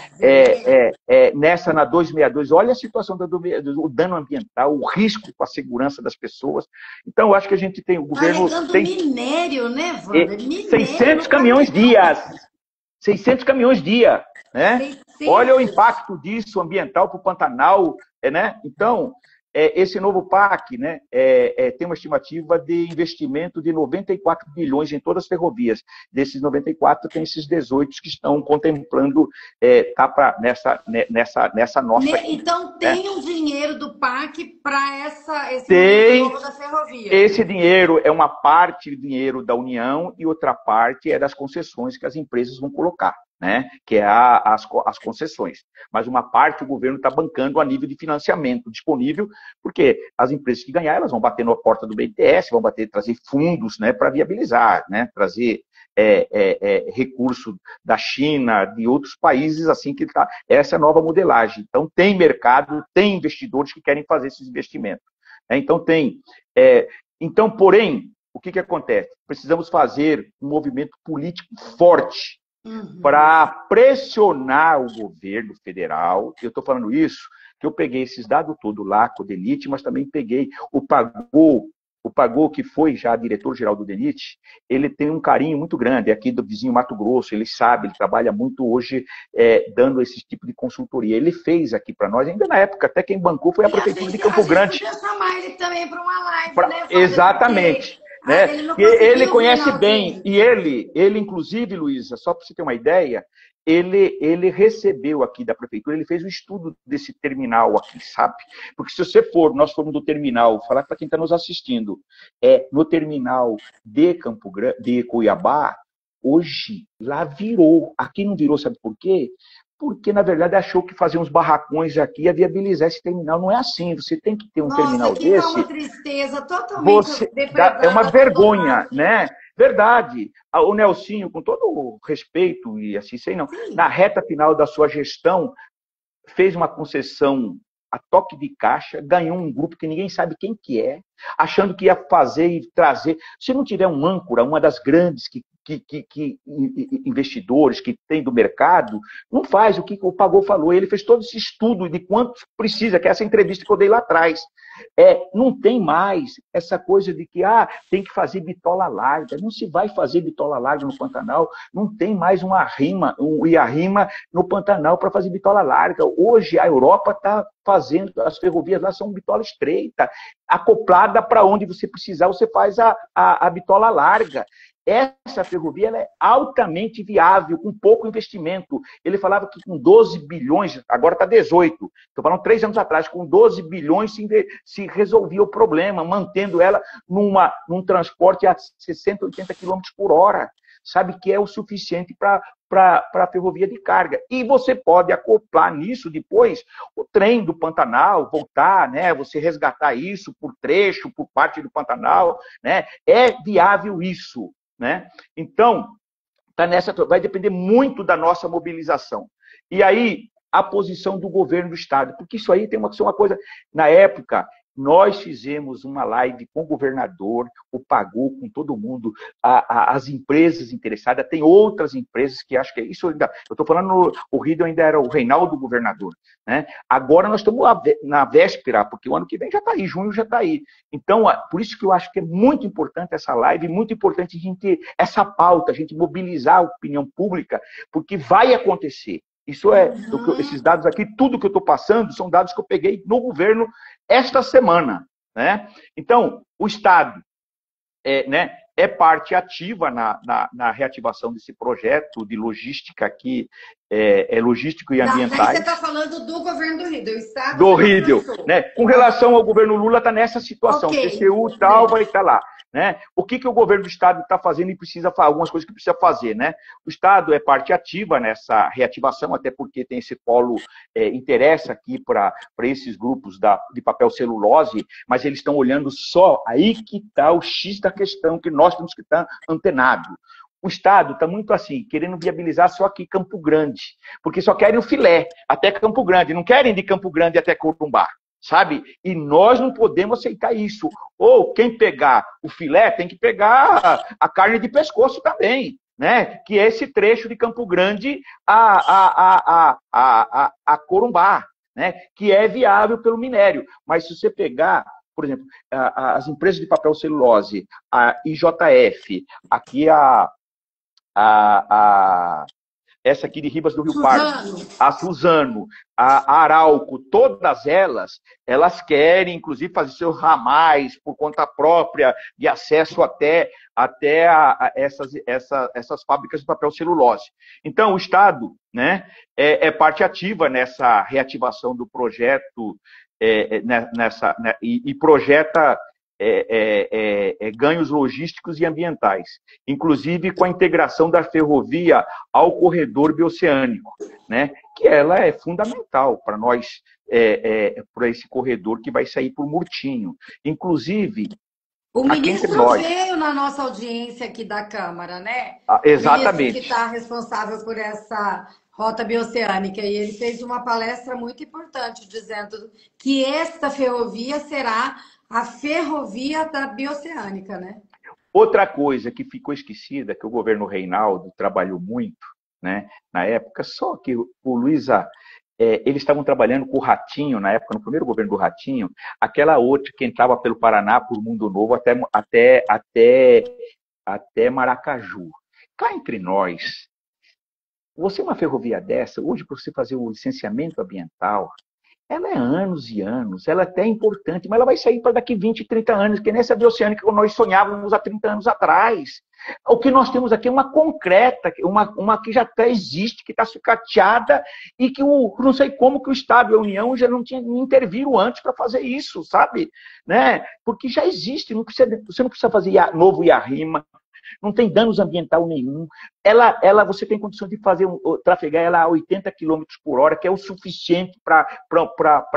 Nessa na 262, olha a situação do dano ambiental, o risco com a segurança das pessoas. Então, eu acho que a gente tem, o governo tem minério, né, Wander? 600 caminhões dias. 600 caminhões dia, né? 600. Olha o impacto disso ambiental para o Pantanal, né? Então, esse novo PAC, né, tem uma estimativa de investimento de 94 bilhões em todas as ferrovias. Desses 94, tem esses 18 que estão contemplando nessa nossa... Então, tem um dinheiro do PAC para esse novo da ferrovia? Esse dinheiro é uma parte do dinheiro da União e outra parte é das concessões que as empresas vão colocar, né? Que é as concessões. Mas uma parte o governo está bancando a nível de financiamento disponível, porque as empresas que ganhar, elas vão bater na porta do BNDES, vão trazer fundos, né, para viabilizar, né, trazer recurso da China, de outros países, assim que tá essa é a nova modelagem. Então, tem mercado, tem investidores que querem fazer esses investimentos. Então, porém, o que acontece? Precisamos fazer um movimento político forte para pressionar o governo federal. Eu estou falando isso, que eu peguei esses dados todos lá com o DENIT, mas também peguei o Pagô, que foi já diretor-geral do DENIT, ele tem um carinho muito grande, é aqui do vizinho Mato Grosso, ele sabe, ele trabalha muito hoje dando esse tipo de consultoria. Ele fez aqui para nós, ainda na época, até quem bancou foi a Prefeitura de Campo Grande. A gente podia chamar ele também para uma live, né? Exatamente. Né? Ele conhece bem, e ele inclusive, Luísa, só para você ter uma ideia, ele recebeu aqui da prefeitura, ele fez o estudo desse terminal aqui, sabe? Porque se você nós formos do terminal, falar para quem está nos assistindo, no terminal de Cuiabá, hoje lá virou, aqui não virou, sabe por quê? Porque, na verdade, achou que fazer uns barracões aqui ia viabilizar esse terminal. Não é assim, você tem que ter um terminal desse... Nossa, que é uma tristeza totalmente é uma vergonha, né? Verdade. O Nelsinho, com todo o respeito, e assim, sei não, na reta final da sua gestão, fez uma concessão a toque de caixa, ganhou um grupo que ninguém sabe quem que é, achando que ia fazer e trazer. Se não tiver um âncora, uma das grandes investidores que tem do mercado, não faz o que o Pagou falou. Ele fez todo esse estudo de quanto precisa, que é essa entrevista que eu dei lá atrás. Não tem mais essa coisa de que tem que fazer bitola larga. Não se vai fazer bitola larga no Pantanal. Não tem mais um IARIMA no Pantanal para fazer bitola larga. Hoje a Europa está fazendo, as ferrovias lá são bitola estreita, acoplada para onde você precisar, você faz a bitola larga. Essa ferrovia ela é altamente viável, com pouco investimento. Ele falava que com 12 bilhões, agora está 18, estou falando 3 anos atrás, com 12 bilhões se resolvia o problema, mantendo ela num transporte a 60, 80 km por hora. Sabe que é o suficiente para a ferrovia de carga. E você pode acoplar nisso depois o trem do Pantanal, voltar, né? Você resgatar isso por trecho, por parte do Pantanal, né? É viável isso. Né? Então, vai depender muito da nossa mobilização. E aí, a posição do governo do Estado, porque isso aí tem uma coisa... Na época, nós fizemos uma live com o governador, o Pagou, com todo mundo, as empresas interessadas, tem outras empresas que acho que é isso ainda... Eu estou falando, o Rido ainda era o Reinaldo governador. Né? Agora nós estamos na véspera, porque o ano que vem já está aí, junho já está aí. Então, por isso que eu acho que é muito importante essa live, muito importante a gente ter essa pauta, a gente mobilizar a opinião pública, porque vai acontecer. Isso esses dados aqui, tudo que eu estou passando, são dados que eu peguei no governo esta semana. Né? Então, o Estado é parte ativa na reativação desse projeto de logística aqui, logístico e ambiental. Você está falando do governo do Rio, do Estado? Do Rio, né? Com relação ao governo Lula, está nessa situação. Okay. TCU e tal, vai estar lá. Né? O que o governo do Estado está fazendo e precisa fazer, algumas coisas que precisa fazer. Né? O Estado é parte ativa nessa reativação, até porque tem esse polo interessa aqui para esses grupos de papel celulose, mas eles estão olhando só, aí que está o X da questão, que nós temos que estar antenados. O Estado está muito assim, querendo viabilizar só aqui Campo Grande, porque só querem o filé até Campo Grande, não querem de Campo Grande até Corumbá. Sabe? E nós não podemos aceitar isso. Ou quem pegar o filé tem que pegar a carne de pescoço também, né? Que é esse trecho de Campo Grande a Corumbá, né? Que é viável pelo minério. Mas se você pegar, por exemplo, as empresas de papel celulose, a IJF, aqui essa aqui de Ribas do Rio Pardo, a Suzano, a Arauco, todas elas querem, inclusive, fazer seus ramais por conta própria, de acesso até essas fábricas de papel celulose. Então, o Estado, né, é parte ativa nessa reativação do projeto e projeta ganhos logísticos e ambientais, inclusive com a integração da ferrovia ao corredor bioceânico, né? Que ela é fundamental para nós, para esse corredor que vai sair por Murtinho. Inclusive, o ministro veio na nossa audiência aqui da Câmara, né? Exatamente. O ministro que está responsável por essa rota bioceânica, e ele fez uma palestra muito importante, dizendo que esta ferrovia será a ferrovia da bioceânica, né? Outra coisa que ficou esquecida, que o governo Reinaldo trabalhou muito, né, na época, só que o Luísa, eles estavam trabalhando com o Ratinho, na época, no primeiro governo do Ratinho, aquela outra que entrava pelo Paraná, por Mundo Novo, até Maracaju. Cá entre nós, você uma ferrovia dessa, hoje, para você fazer o licenciamento ambiental, ela é anos e anos, ela é até importante, mas ela vai sair para daqui 20, 30 anos, que nessa bioceânica que nós sonhávamos há 30 anos atrás. O que nós temos aqui é uma concreta, uma que já até existe, que está sucateada, e que não sei como que o Estado e a União já não interviram antes para fazer isso, sabe? Né? Porque já existe, você não precisa fazer novo IARIMA, não tem danos ambiental nenhum. Você tem condição de trafegar ela a 80 km por hora, que é o suficiente para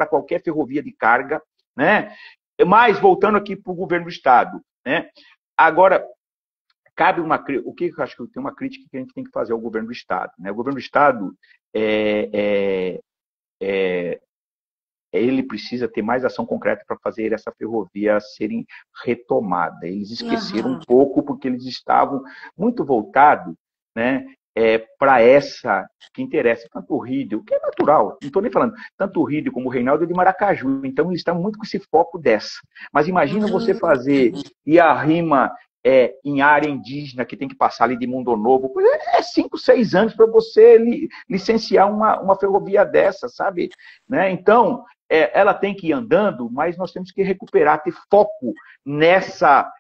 qualquer ferrovia de carga. Né? Mas, voltando aqui para o governo do Estado. Né? Agora, cabe o que eu acho que tem uma crítica que a gente tem que fazer ao governo do Estado. Né? O governo do Estado ele precisa ter mais ação concreta para fazer essa ferrovia serem retomada. Eles esqueceram um pouco porque eles estavam muito voltados, né, para essa que interessa, tanto o Rídio, que é natural, não estou nem falando, tanto o Rídio como o Reinaldo é de Maracaju, então eles estão muito com esse foco dessa. Mas imagina você fazer, e a rima em área indígena, que tem que passar ali de Mundo Novo, 5, 6 anos para você licenciar uma ferrovia dessa, sabe? Né? Então, ela tem que ir andando, mas nós temos que recuperar, ter foco nessa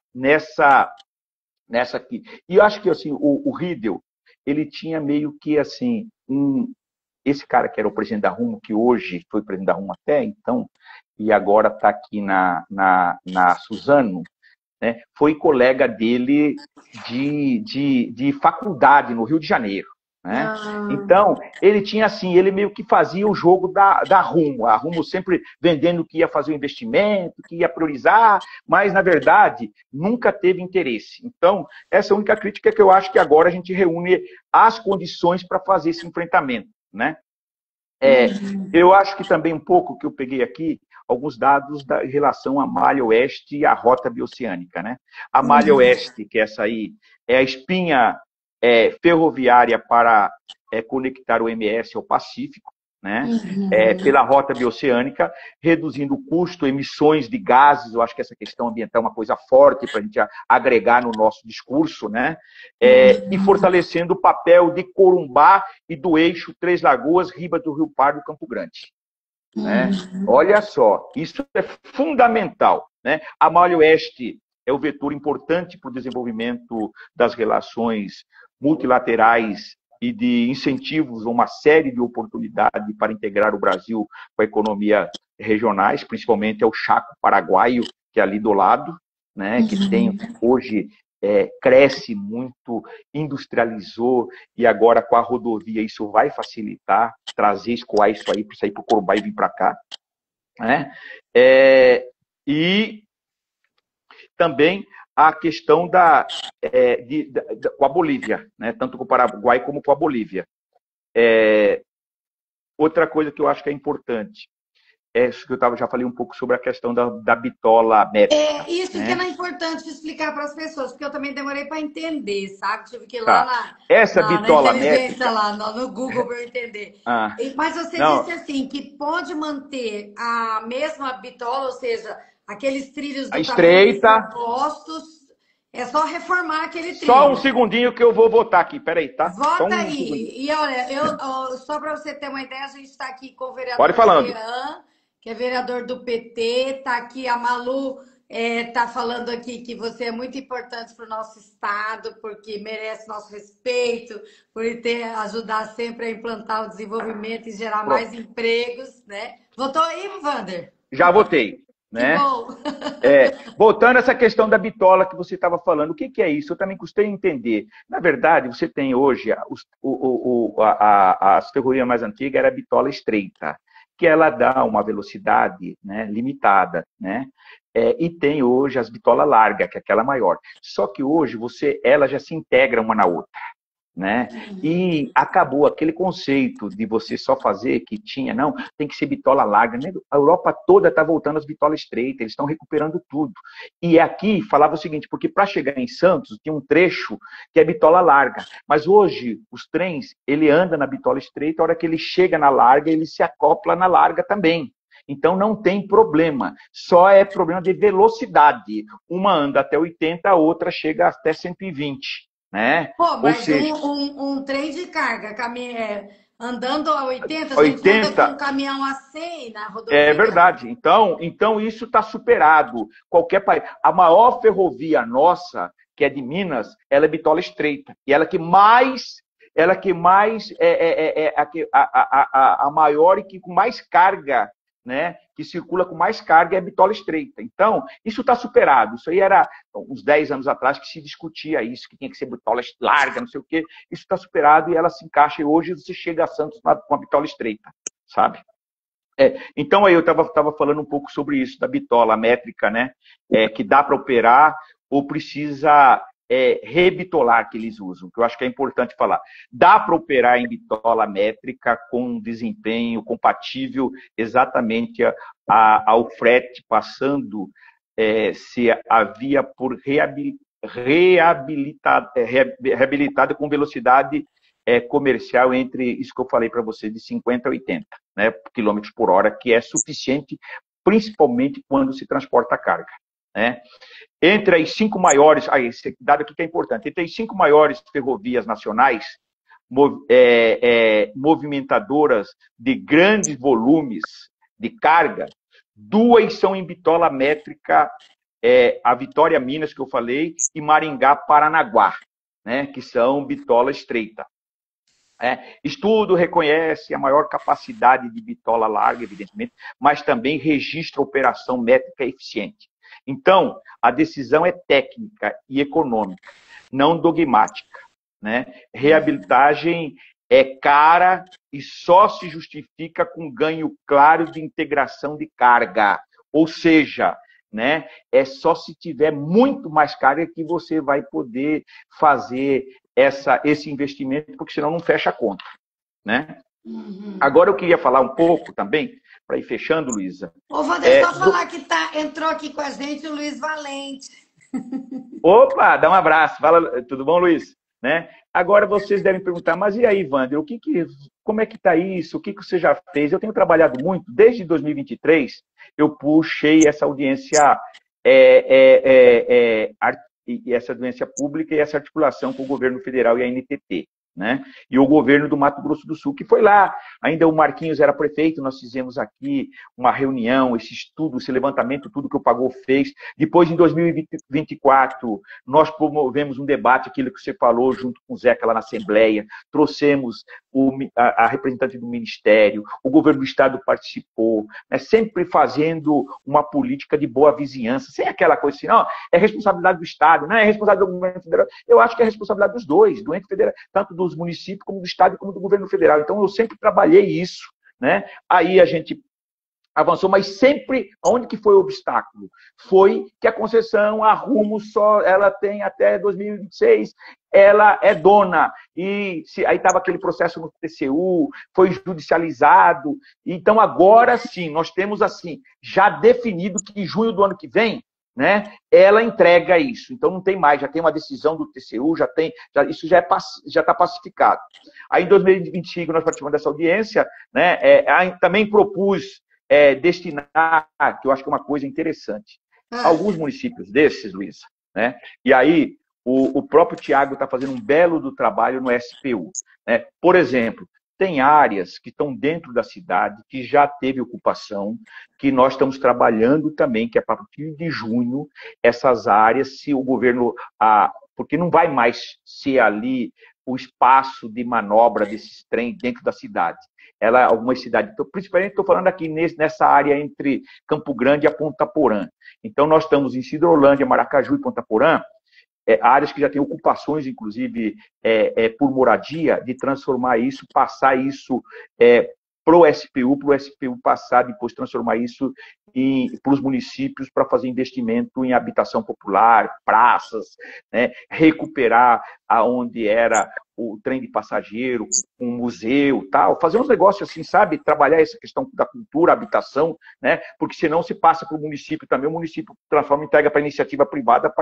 aqui. E eu acho que assim, o Riedel, ele tinha meio que assim, esse cara que era o presidente da Rumo, que hoje foi presidente da Rumo até então, e agora está aqui na Suzano, né, foi colega dele de faculdade no Rio de Janeiro. Né? Então, ele tinha assim, ele meio que fazia o jogo da Rumo, a Rumo sempre vendendo que ia fazer o investimento, que ia priorizar, mas, na verdade, nunca teve interesse. Então, essa é a única crítica que eu acho que agora a gente reúne as condições para fazer esse enfrentamento. Né? Eu acho que também um pouco que eu peguei aqui, alguns dados em relação à Malha Oeste e à Rota Bioceânica. Né? A Malha Oeste, que essa aí é a espinha ferroviária para conectar o MS ao Pacífico, né? Pela Rota Bioceânica, reduzindo o custo, emissões de gases. Eu acho que essa questão ambiental é uma coisa forte para a gente agregar no nosso discurso, né? E fortalecendo o papel de Corumbá e do eixo Três Lagoas, Ribas do Rio Pardo e Campo Grande. Né? Olha só, isso é fundamental. Né? A Malha Oeste é o vetor importante para o desenvolvimento das relações multilaterais e de incentivos a uma série de oportunidades para integrar o Brasil com a economia regionais, principalmente ao Chaco Paraguaio, que é ali do lado, né? Que tem hoje cresce muito, industrializou, e agora com a rodovia isso vai facilitar, trazer, escoar isso aí, para sair para o Corumbá e vir para cá. Né? E também a questão com a Bolívia, né? Tanto com o Paraguai como com a Bolívia. Outra coisa que eu acho que é importante, isso que eu já falei um pouco sobre a questão da bitola métrica. Isso né? Que é importante explicar para as pessoas, porque eu também demorei para entender, sabe? Tive que ir lá na bitola inteligência, métrica, lá no Google para eu entender. Mas você disse assim, que pode manter a mesma bitola, ou seja, aqueles trilhos do estreita, postos, é só reformar aquele trilho. Só um segundinho que eu vou votar aqui, peraí, tá? Vota aí. E olha, só para você ter uma ideia, a gente está aqui com o vereador Jean, que é vereador do PT, tá aqui a Malu, tá falando aqui que você é muito importante para o nosso estado, porque merece nosso respeito, por ajudar sempre a implantar o desenvolvimento e gerar mais empregos, né? Votou aí, Wander? Já votei. Né? Voltando a essa questão da bitola que você estava falando, o que é isso? Eu também custei entender. Na verdade, você tem hoje as ferrovias mais antigas, era a bitola estreita, que ela dá uma velocidade, né, limitada, né? E tem hoje as bitola larga, que é aquela maior. Só que hoje ela já se integra uma na outra. Né? E acabou aquele conceito de você só fazer que tinha, não, tem que ser bitola larga. Né? A Europa toda está voltando às bitolas estreitas, eles estão recuperando tudo. E aqui falava o seguinte, porque para chegar em Santos tinha um trecho que é bitola larga, mas hoje os trens, ele anda na bitola estreita, a hora que ele chega na larga, ele se acopla na larga também. Então não tem problema, só é problema de velocidade. Uma anda até 80, a outra chega até 120. Né? Pô, mas seja, um trem de carga, andando a 80, a gente anda com um caminhão a 100 na rodovia. É verdade. Então isso está superado. Qualquer país. A maior ferrovia nossa, que é de Minas, ela é bitola estreita. E ela que mais a maior e que com mais carga, né, que circula com mais carga é a bitola estreita. Então, isso está superado. Isso aí era uns 10 anos atrás que se discutia isso, que tinha que ser bitola larga, não sei o quê. Isso está superado e ela se encaixa. E hoje você chega a Santos com a bitola estreita, sabe? Então, aí eu estava falando um pouco sobre isso, da bitola métrica, né? Que dá para operar ou precisa rebitolar que eles usam, que eu acho que é importante falar. Dá para operar em bitola métrica com um desempenho compatível exatamente ao frete, passando se havia por reabilitada com velocidade comercial entre isso que eu falei para você, de 50 a 80, né, quilômetros por hora, que é suficiente, principalmente quando se transporta carga. Né? Entre as 5 maiores, esse dado aqui que é importante, entre as 5 maiores ferrovias nacionais, movimentadoras de grandes volumes de carga, 2 são em bitola métrica, a Vitória Minas, que eu falei, e Maringá Paranaguá, né, que são bitola estreita. Estudo reconhece a maior capacidade de bitola larga, evidentemente, mas também registra operação métrica eficiente. Então, a decisão é técnica e econômica, não dogmática. Né? Reabilitagem é cara e só se justifica com ganho claro de integração de carga. Ou seja, né, é só se tiver muito mais carga que você vai poder fazer esse investimento, porque senão não fecha a conta. Né? Uhum. Agora eu queria falar um pouco também, para ir fechando, Luísa. Ô, Wander, só falar que entrou aqui com a gente o Luiz Valente. Opa, dá um abraço. Fala, tudo bom, Luiz? Né? Agora vocês devem perguntar, mas e aí, Wander, como é que está isso? O que você já fez? Eu tenho trabalhado muito, desde 2023, eu puxei essa audiência, essa audiência pública e essa articulação com o governo federal e a NTT. Né? E o governo do Mato Grosso do Sul, que foi lá, ainda o Marquinhos era prefeito, nós fizemos aqui uma reunião, esse estudo, esse levantamento, tudo que o Pagou fez. Depois, em 2024, nós promovemos um debate, aquilo que você falou, junto com o Zeca lá na Assembleia, trouxemos a representante do Ministério, o governo do Estado participou, né? Sempre fazendo uma política de boa vizinhança, sem aquela coisa assim, não, é responsabilidade do Estado, não é responsabilidade do governo federal. Eu acho que é responsabilidade dos dois, do ente federal, tanto dos municípios, como do Estado, como do governo federal. Então, eu sempre trabalhei isso. Né? Aí a gente avançou, mas sempre, onde que foi o obstáculo? Foi que a concessão, a Rumo, ela tem até 2026, ela é dona, e aí estava aquele processo no TCU, foi judicializado, então agora sim, nós temos assim, já definido que em junho do ano que vem, né, ela entrega isso, então não tem mais, já tem uma decisão do TCU, isso já está pacificado. Aí em 2025 nós participamos dessa audiência, né, também propus destinar, que eu acho que é uma coisa interessante, alguns municípios desses, Luísa, né, e aí o próprio Tiago está fazendo um belo do trabalho no SPU. Né? Por exemplo, tem áreas que estão dentro da cidade, que já teve ocupação, que nós estamos trabalhando também, que é a partir de junho, essas áreas, se o governo... porque não vai mais ser ali o espaço de manobra desses trens dentro da cidade. Algumas cidades, principalmente estou falando aqui nessa área entre Campo Grande e a Ponta Porã. Então, nós estamos em Sidrolândia, Maracaju e Ponta Porã, áreas que já têm ocupações, inclusive, por moradia, de transformar isso, passar isso para o SPU passar, depois transformar isso para os municípios para fazer investimento em habitação popular, praças, né? Recuperar aonde era o trem de passageiro, um museu, tal, fazer uns negócios assim, sabe? Trabalhar essa questão da cultura, habitação, né? Porque senão se passa para o município também, o município transforma, entrega para a iniciativa privada,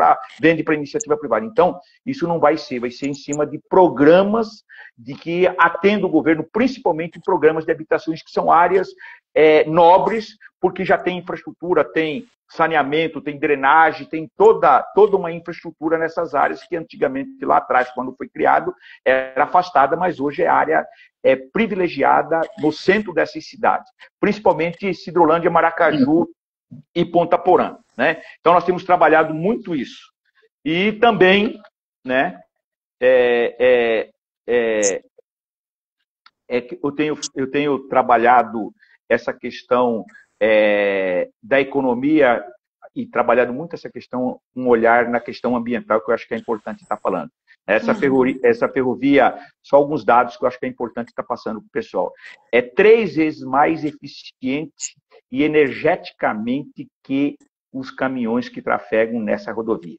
vende para a iniciativa privada. Então, isso não vai ser em cima de programas de que atenda o governo, principalmente programas de habitações que são áreas nobres, porque já tem infraestrutura, tem saneamento, tem drenagem, tem toda uma infraestrutura nessas áreas que antigamente, lá atrás, quando foi criado, era afastada, mas hoje é área privilegiada no centro dessas cidades, principalmente Sidrolândia, Maracaju e Ponta Porã. Né? Então, nós temos trabalhado muito isso. E também, né, eu tenho trabalhado essa questão da economia e trabalhado muito essa questão, um olhar na questão ambiental, que eu acho que é importante estar falando. Essa ferrovia, só alguns dados que eu acho que é importante estar passando para o pessoal. É 3 vezes mais eficiente e energeticamente que os caminhões que trafegam nessa rodovia.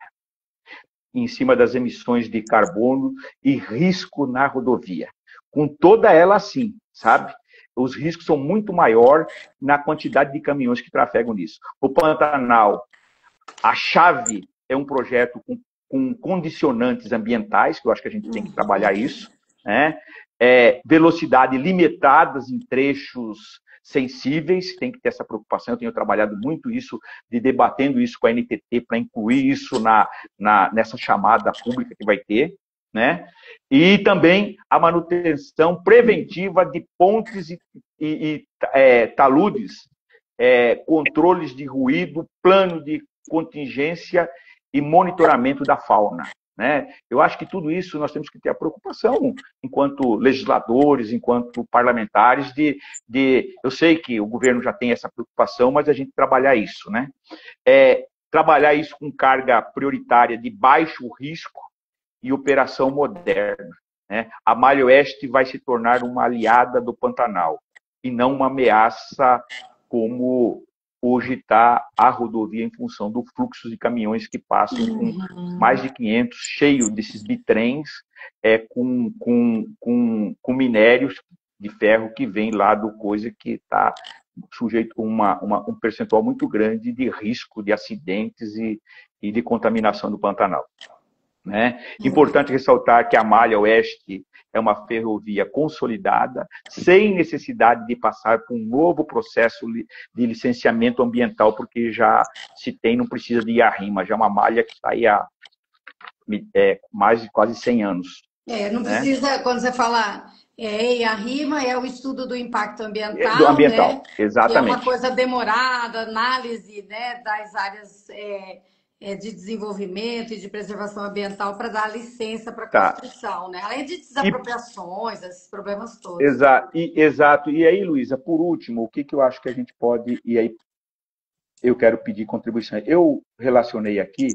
em cima das emissões de carbono e risco na rodovia. Com toda ela assim, sabe? Os riscos são muito maiores na quantidade de caminhões que trafegam nisso. O Pantanal, a chave é um projeto com condicionantes ambientais, que eu acho que a gente tem que trabalhar isso, né? Velocidade limitadas em trechos sensíveis, tem que ter essa preocupação. Eu tenho trabalhado muito isso, debatendo isso com a NTT, para incluir isso nessa chamada pública que vai ter, né? E também a manutenção preventiva de pontes e taludes, controles de ruído, plano de contingência e monitoramento da fauna, né? Eu acho que tudo isso nós temos que ter a preocupação, enquanto legisladores, enquanto parlamentares, eu sei que o governo já tem essa preocupação, mas a gente trabalhar isso, né? Trabalhar isso com carga prioritária de baixo risco e operação moderna, né? A Malha Oeste vai se tornar uma aliada do Pantanal e não uma ameaça como hoje está a rodovia em função do fluxo de caminhões que passam com mais de 500, cheio desses bitrens, com minérios de ferro que vem lá do coisa que está sujeito a um percentual muito grande de risco de acidentes e de contaminação do Pantanal, né? Importante ressaltar que a Malha Oeste é uma ferrovia consolidada, sem necessidade de passar por um novo processo de licenciamento ambiental, porque já se tem, não precisa de IARIMA, já é uma malha que está aí há mais de quase 100 anos. Não precisa, né? Quando você fala IARIMA, é o estudo do impacto ambiental, do ambiental, né? exatamente. Que é uma coisa demorada, análise, né, das áreas de desenvolvimento e de preservação ambiental para dar licença para construção, né? Além de desapropriações, esses problemas todos. Exato. E aí, Luísa, por último, o que eu acho que a gente pode... E aí, eu quero pedir contribuição. Eu relacionei aqui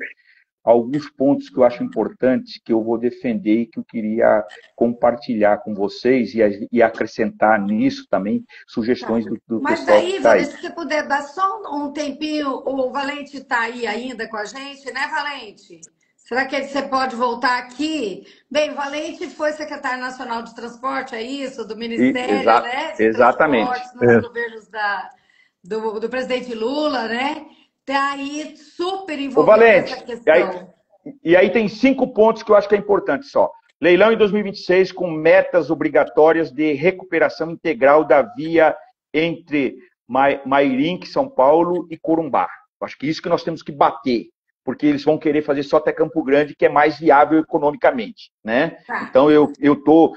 alguns pontos que eu acho importantes, que eu vou defender e que eu queria compartilhar com vocês e acrescentar nisso também sugestões do Mas pessoal daí, que está aí. Se você puder dar só um tempinho, o Valente está aí ainda com a gente, né, Valente? Será que você pode voltar aqui? Bem, o Valente foi secretário nacional de transporte, é isso? Do Ministério, né? De Exatamente. Transportes nos governos do presidente Lula, né? Está aí super envolvido nessa questão. E aí tem 5 pontos que eu acho que é importante só. Leilão em 2026 com metas obrigatórias de recuperação integral da via entre Mairinque, São Paulo e Corumbá. Eu acho que isso que nós temos que bater, porque eles vão querer fazer só até Campo Grande, que é mais viável economicamente, né? Então eu tô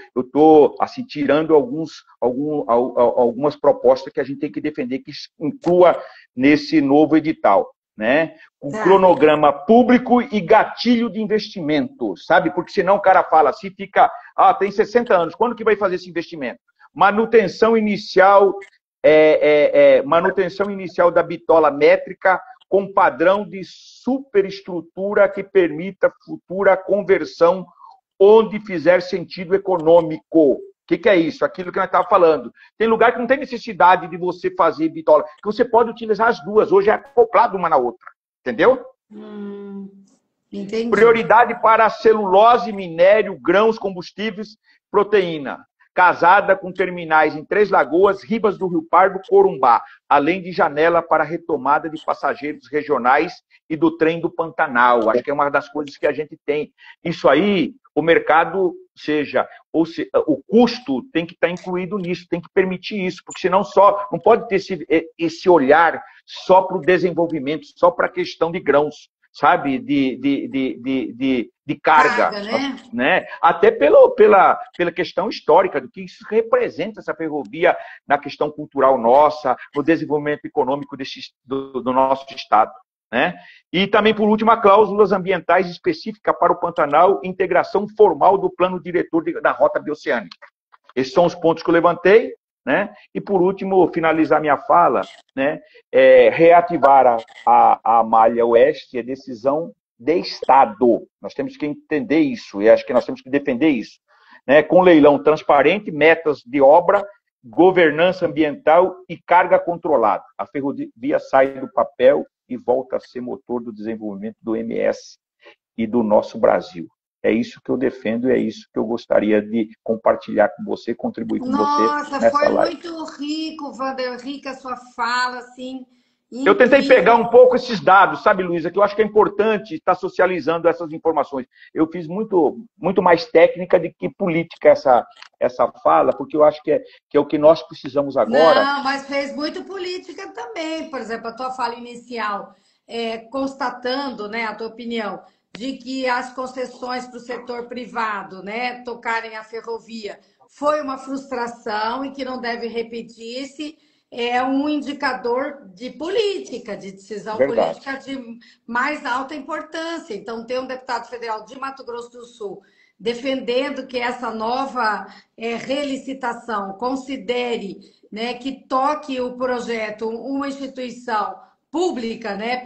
assim tirando algumas propostas que a gente tem que defender que inclua nesse novo edital, né? Com cronograma público e gatilho de investimento, sabe? Porque senão o cara fala assim, fica, tem 60 anos, quando que vai fazer esse investimento? Manutenção inicial da bitola métrica com padrão de superestrutura que permita futura conversão onde fizer sentido econômico. O que é isso? Aquilo que nós estávamos falando. Tem lugar que não tem necessidade de você fazer bitola, que você pode utilizar as duas. Hoje é acoplado uma na outra. Entendeu? Entendi. Prioridade para celulose, minério, grãos, combustíveis, proteína. Casada com terminais em Três Lagoas, Ribas do Rio Pardo, Corumbá, além de janela para retomada de passageiros regionais e do trem do Pantanal. Acho que é uma das coisas que a gente tem. Isso aí, o mercado, o custo tem que estar incluído nisso, tem que permitir isso, porque senão não pode ter esse olhar só para o desenvolvimento, só para a questão de grãos, sabe, de carga, né? Até pela questão histórica do que isso representa, essa ferrovia na questão cultural nossa, no desenvolvimento econômico do nosso estado, né? E também, por último, cláusulas ambientais específicas para o Pantanal, integração formal do plano diretor da rota bioceânica. Esses são os pontos que eu levantei, né? E, por último, finalizar minha fala, né? Reativar a Malha Oeste é decisão de Estado. Nós temos que entender isso, e acho que nós temos que defender isso, né? Com leilão transparente, metas de obra, governança ambiental e carga controlada. A ferrovia sai do papel e volta a ser motor do desenvolvimento do MS e do nosso Brasil. É isso que eu defendo e é isso que eu gostaria de compartilhar com você, contribuir com você Nossa, nessa foi live. muito rico, Wander, rica a sua fala, assim, Eu tentei incrível. pegar um pouco esses dados, sabe, Luísa, que eu acho que é importante estar socializando essas informações. Eu fiz muito mais técnica do que política essa fala, porque eu acho que é o que nós precisamos agora. Não, mas fez muito política também. Por exemplo, a tua fala inicial, constatando, né, a tua opinião, de que as concessões para o setor privado, né, tocarem a ferrovia, foi uma frustração e que não deve repetir-se, é um indicador de política, de decisão Verdade. política de mais alta importância. Então, ter um deputado federal de Mato Grosso do Sul defendendo que essa nova relicitação considere, né, que toque o projeto uma instituição pública, né,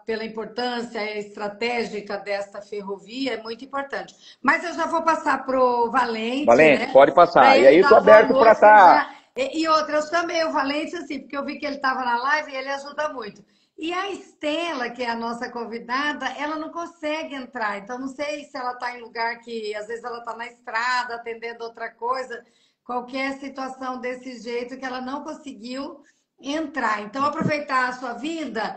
pela importância estratégica desta ferrovia, é muito importante. Mas eu já vou passar para o Valente, Valente, né, pode para passar. E aí ele eu estou dar boa aberto para noite, que ele estar. já... E outra, eu chamei o Valente assim, porque eu vi que ele estava na live e ele ajuda muito. E a Estela, que é a nossa convidada, ela não consegue entrar. Então, não sei se ela está em lugar que, às vezes, ela está na estrada, atendendo outra coisa, qualquer situação desse jeito que ela não conseguiu entrar. Então, aproveitar a sua vinda,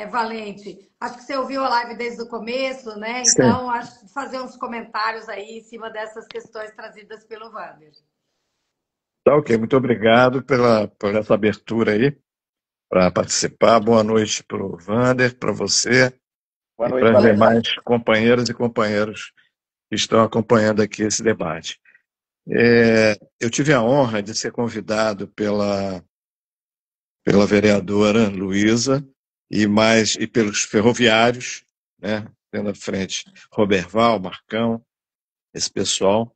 Valente. Acho que você ouviu a live desde o começo, né? Sim. Então, acho que fazer uns comentários aí em cima dessas questões trazidas pelo Wander. Tá ok, muito obrigado por essa abertura aí para participar. Boa noite para o Wander, para você Boa e noite, para as Boa Valente. demais noite. companheiras e companheiros que estão acompanhando aqui esse debate. Eu tive a honra de ser convidado pela vereadora Luísa e pelos ferroviários, né, tendo à frente Roberval, Marcão, esse pessoal,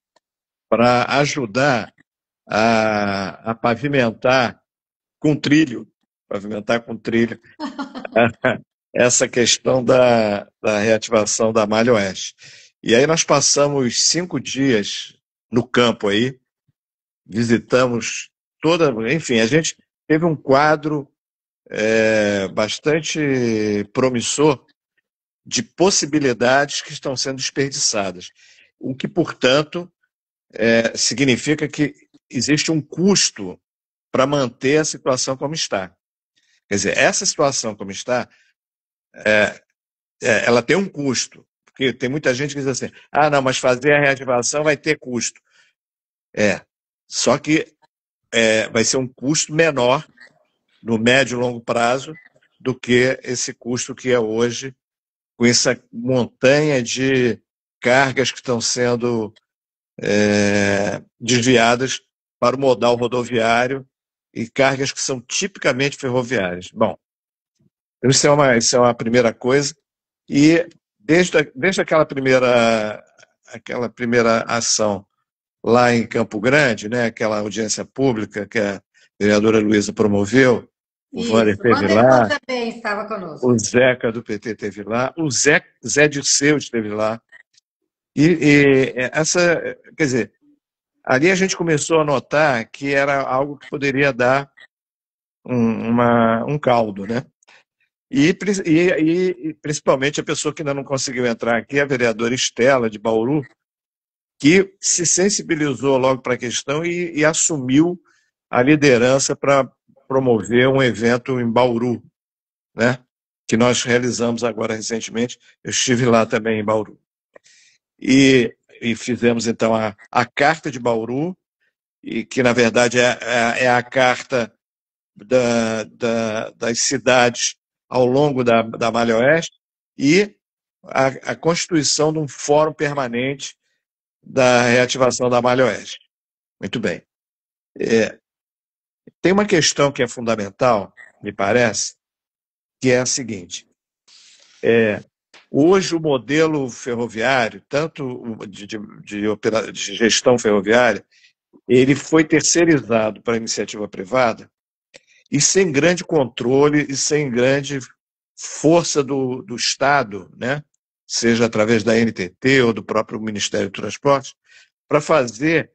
para ajudar a pavimentar com trilho essa questão da reativação da Malha Oeste. E aí nós passamos 5 dias no campo aí, visitamos enfim, a gente teve um quadro bastante promissor de possibilidades que estão sendo desperdiçadas, o que, portanto, significa que existe um custo para manter a situação como está. Quer dizer, essa situação como está, ela tem um custo, porque tem muita gente que diz assim, não, mas fazer a reativação vai ter custo. Só que vai ser um custo menor no médio e longo prazo do que esse custo que é hoje, com essa montanha de cargas que estão sendo desviadas para o modal rodoviário e cargas que são tipicamente ferroviárias. Bom, isso é uma primeira coisa. E desde aquela primeira ação lá em Campo Grande, né, aquela audiência pública que a vereadora Luísa promoveu, o Wander Isso. esteve Wanderson lá, também estava conosco. o Zeca do PT esteve lá, o Zé Dirceu esteve lá. E quer dizer, ali a gente começou a notar que era algo que poderia dar um caldo, né? E principalmente a pessoa que ainda não conseguiu entrar aqui, a vereadora Estela, de Bauru, que se sensibilizou logo para a questão e assumiu a liderança para promover um evento em Bauru, né? Que nós realizamos agora recentemente. Eu estive lá também em Bauru. E fizemos, então, a Carta de Bauru, e que, na verdade, é a carta das cidades ao longo da Malha Oeste, e a constituição de um fórum permanente da reativação da Malha Oeste. Muito bem. Tem uma questão que é fundamental, me parece, que é a seguinte. Hoje o modelo ferroviário, tanto de gestão ferroviária, ele foi terceirizado para a iniciativa privada e sem grande controle e sem grande força do Estado, né? Seja através da NTT ou do próprio Ministério do Transporte, para fazer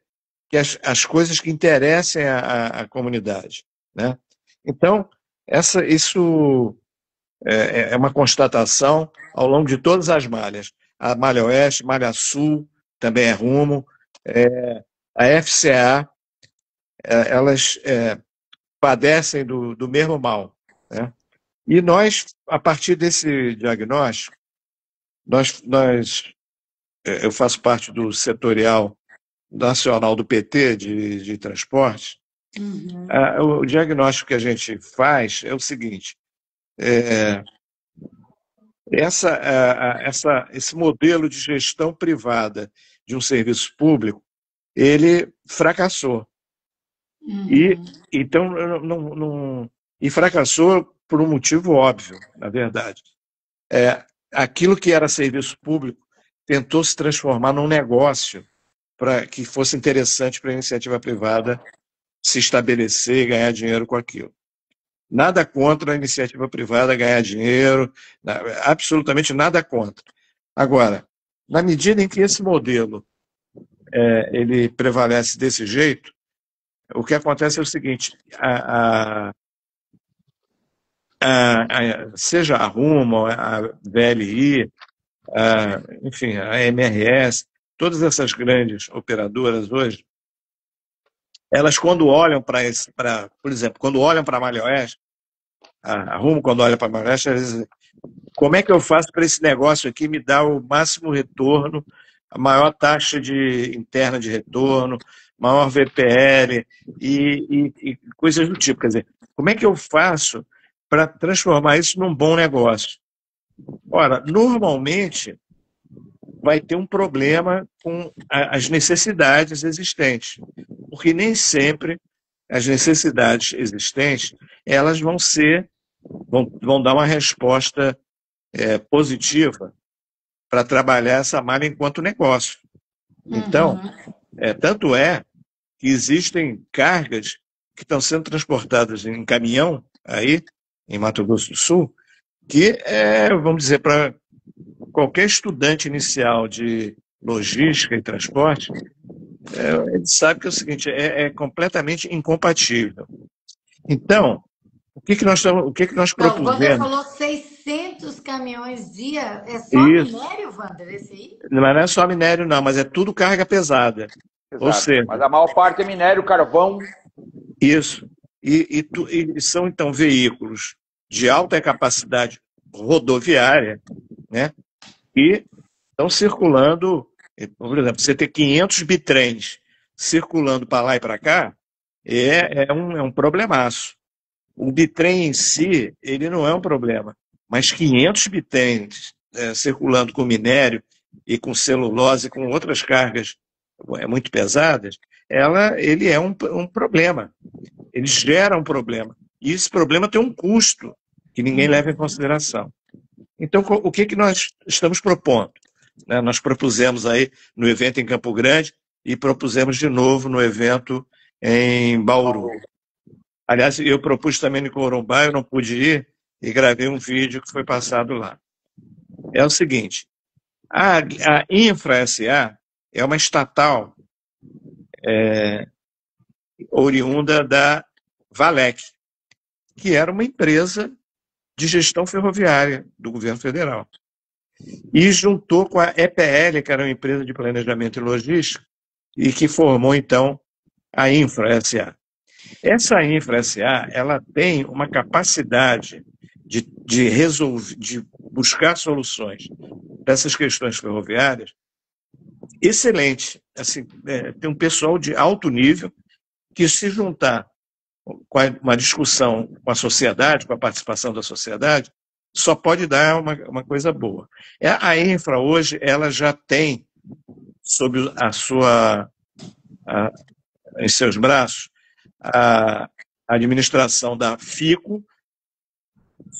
que as coisas que interessem à comunidade, né? Então, isso é uma constatação ao longo de todas as malhas. a Malha Oeste, Malha Sul, também é Rumo, a FCA, elas padecem do mesmo mal, né? E nós, a partir desse diagnóstico, eu faço parte do setorial nacional do PT de transporte. O diagnóstico que a gente faz é o seguinte: esse modelo de gestão privada de um serviço público, ele fracassou. E então e fracassou por um motivo óbvio, na verdade. Aquilo que era serviço público tentou se transformar num negócio para que fosse interessante para a iniciativa privada se estabelecer e ganhar dinheiro com aquilo. Nada contra a iniciativa privada ganhar dinheiro, absolutamente nada contra. Agora, na medida em que esse modelo ele prevalece desse jeito, o que acontece é o seguinte: seja a Rumo, a VLI, enfim, a MRS, todas essas grandes operadoras hoje, elas quando olham por exemplo, quando olham para a Malha Oeste, a Rumo quando olha para a Malha Oeste, elas dizem: como é que eu faço para esse negócio aqui me dar o máximo retorno, a maior taxa interna de retorno, maior VPL e coisas do tipo. Quer dizer, como é que eu faço para transformar isso num bom negócio? Ora, normalmente vai ter um problema com as necessidades existentes, porque nem sempre as necessidades existentes elas vão dar uma resposta positiva para trabalhar essa malha enquanto negócio. Então, tanto é que existem cargas que estão sendo transportadas em caminhão aí em Mato Grosso do Sul, que vamos dizer, para qualquer estudante inicial de logística e transporte, ele sabe que é o seguinte: é completamente incompatível. Então, o que nós propusemos? Wander falou 600 caminhões dia. É só minério, Wander, esse aí? Não é só minério, não, mas é tudo carga pesada. Exato. Ou seja, mas a maior parte é minério, carvão. Isso. E são, então, veículos de alta capacidade rodoviária, né? E estão circulando, por exemplo, você ter 500 bitrens circulando para lá e para cá, é um problemaço. O bitrem em si, ele não é um problema, mas 500 bitrens circulando com minério e com celulose, com outras cargas muito pesadas, ele é um problema. Ele gera um problema. E esse problema tem um custo que ninguém leva em consideração. Então, o que nós estamos propondo? Nós propusemos aí no evento em Campo Grande e propusemos de novo no evento em Bauru. Aliás, eu propus também no Corumbá, eu não pude ir e gravei um vídeo que foi passado lá. É o seguinte: a Infra SA é uma estatal oriunda da Valec, que era uma empresa de gestão ferroviária do governo federal. E juntou com a EPL, que era uma empresa de planejamento e logística, e que formou, então, a Infra SA. Essa Infra SA, ela tem uma capacidade de resolver, de buscar soluções para essas questões ferroviárias excelente. Assim, tem um pessoal de alto nível que, se juntar com uma discussão com a sociedade, com a participação da sociedade, só pode dar uma coisa boa. A Infra hoje ela já tem sob em seus braços a administração da FICO,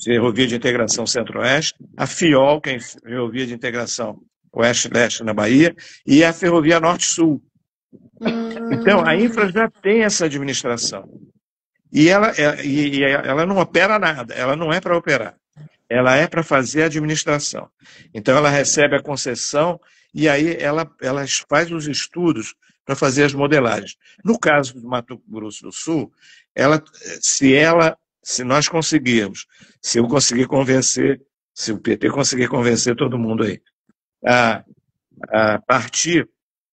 Ferrovia de Integração Centro-Oeste, a FIOL, que é a Ferrovia de Integração Oeste-Leste na Bahia, e a Ferrovia Norte-Sul. Então, a Infra já tem essa administração. E ela não opera nada, ela não é para operar. Ela é para fazer a administração. Então, ela recebe a concessão e aí ela faz os estudos para fazer as modelagens. No caso do Mato Grosso do Sul, se nós conseguirmos, se eu conseguir convencer, se o PT conseguir convencer todo mundo aí, a, a partir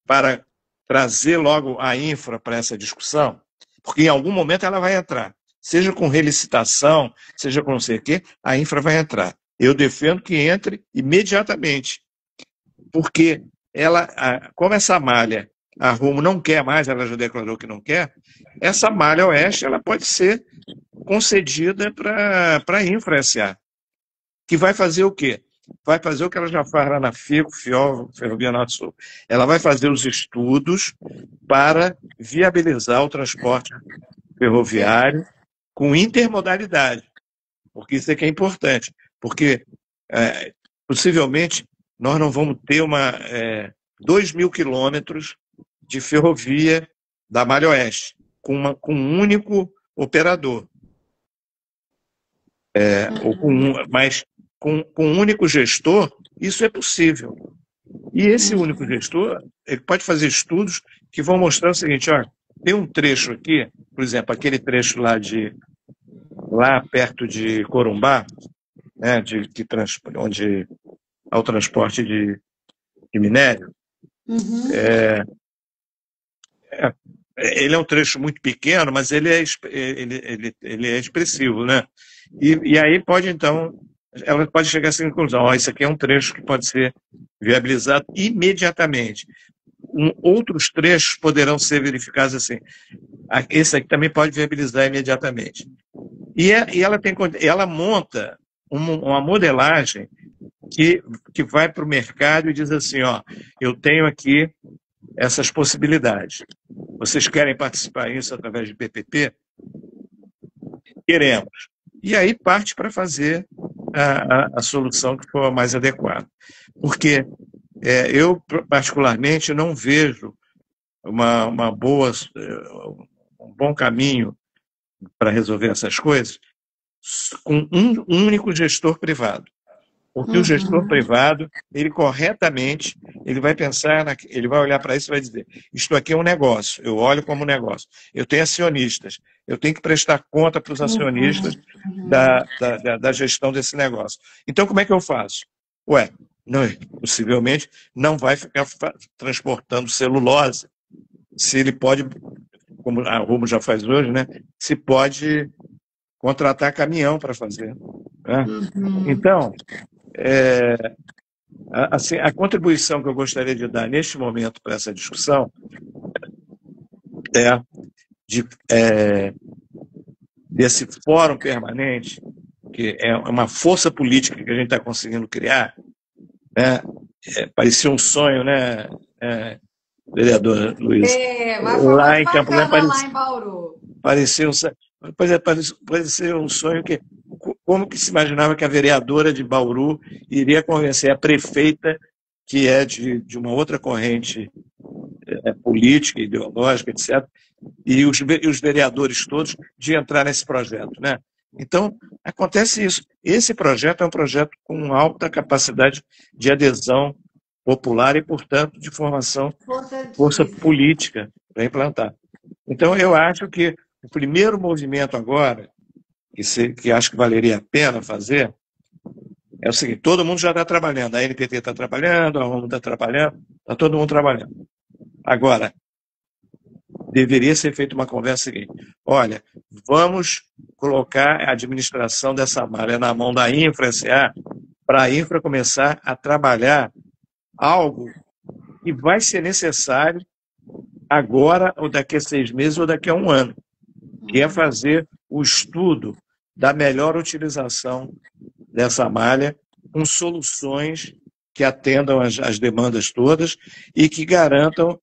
para trazer logo a infra para essa discussão, porque em algum momento ela vai entrar, seja com relicitação, seja com não sei o quê, a infra vai entrar. Eu defendo que entre imediatamente, porque ela, como essa malha, a Rumo não quer mais, ela já declarou que não quer, essa malha oeste ela pode ser concedida para a Infra SA, que vai fazer o quê? Vai fazer o que ela já faz lá na FIOL, Ferrovia Norte-Sul. Ela vai fazer os estudos para viabilizar o transporte ferroviário com intermodalidade, porque isso é que é importante, porque possivelmente nós não vamos ter 2.000 quilômetros de ferrovia da Malha Oeste, com um único operador. Mas com um único gestor, isso é possível. E esse único gestor, ele pode fazer estudos que vão mostrar o seguinte, olha, tem um trecho aqui, por exemplo, aquele trecho lá perto de Corumbá, né, onde há o transporte de minério, ele é um trecho muito pequeno, mas ele é expressivo, né? E aí ela pode chegar a essa conclusão, isso aqui é um trecho que pode ser viabilizado imediatamente. Outros trechos poderão ser verificados assim. Esse aqui também pode viabilizar imediatamente. E ela monta uma modelagem que vai para o mercado e diz assim, ó, eu tenho aqui essas possibilidades. Vocês querem participar disso através de PPP? Queremos. E aí parte para fazer a solução que for a mais adequada. Porque eu, particularmente, não vejo um bom caminho para resolver essas coisas com um único gestor privado. Porque o gestor privado, ele corretamente, ele vai pensar, ele vai olhar para isso e vai dizer, isto aqui é um negócio, eu olho como negócio. Eu tenho acionistas, eu tenho que prestar conta para os acionistas da gestão desse negócio. Então, como é que eu faço? Possivelmente não vai ficar transportando celulose, se ele pode, como a Rumo já faz hoje, né? Se pode contratar caminhão para fazer. Né? Então, assim, a contribuição que eu gostaria de dar neste momento para essa discussão desse fórum permanente, que é uma força política que a gente está conseguindo criar, né? Parecia um sonho, né, vereador Luiz? Mas foi lá muito em Campo bacana, Grande lá em Bauru. Parecia um sonho que... Como que se imaginava que a vereadora de Bauru iria convencer a prefeita, que é de uma outra corrente política, ideológica, etc., e os vereadores todos, de entrar nesse projeto, né? Então, acontece isso. Esse projeto é um projeto com alta capacidade de adesão popular e, portanto, de força política para implantar. Então, eu acho que o primeiro movimento agora, que acho que valeria a pena fazer, é o seguinte, todo mundo já está trabalhando, a NPT está trabalhando, a Rumo está trabalhando, está todo mundo trabalhando. Agora, deveria ser feita uma conversa seguinte, olha, vamos colocar a administração dessa malha na mão da Infra SA, para a Infra começar a trabalhar algo que vai ser necessário agora, ou daqui a 6 meses, ou daqui a 1 ano, que é fazer o estudo da melhor utilização dessa malha com soluções que atendam as demandas todas e que garantam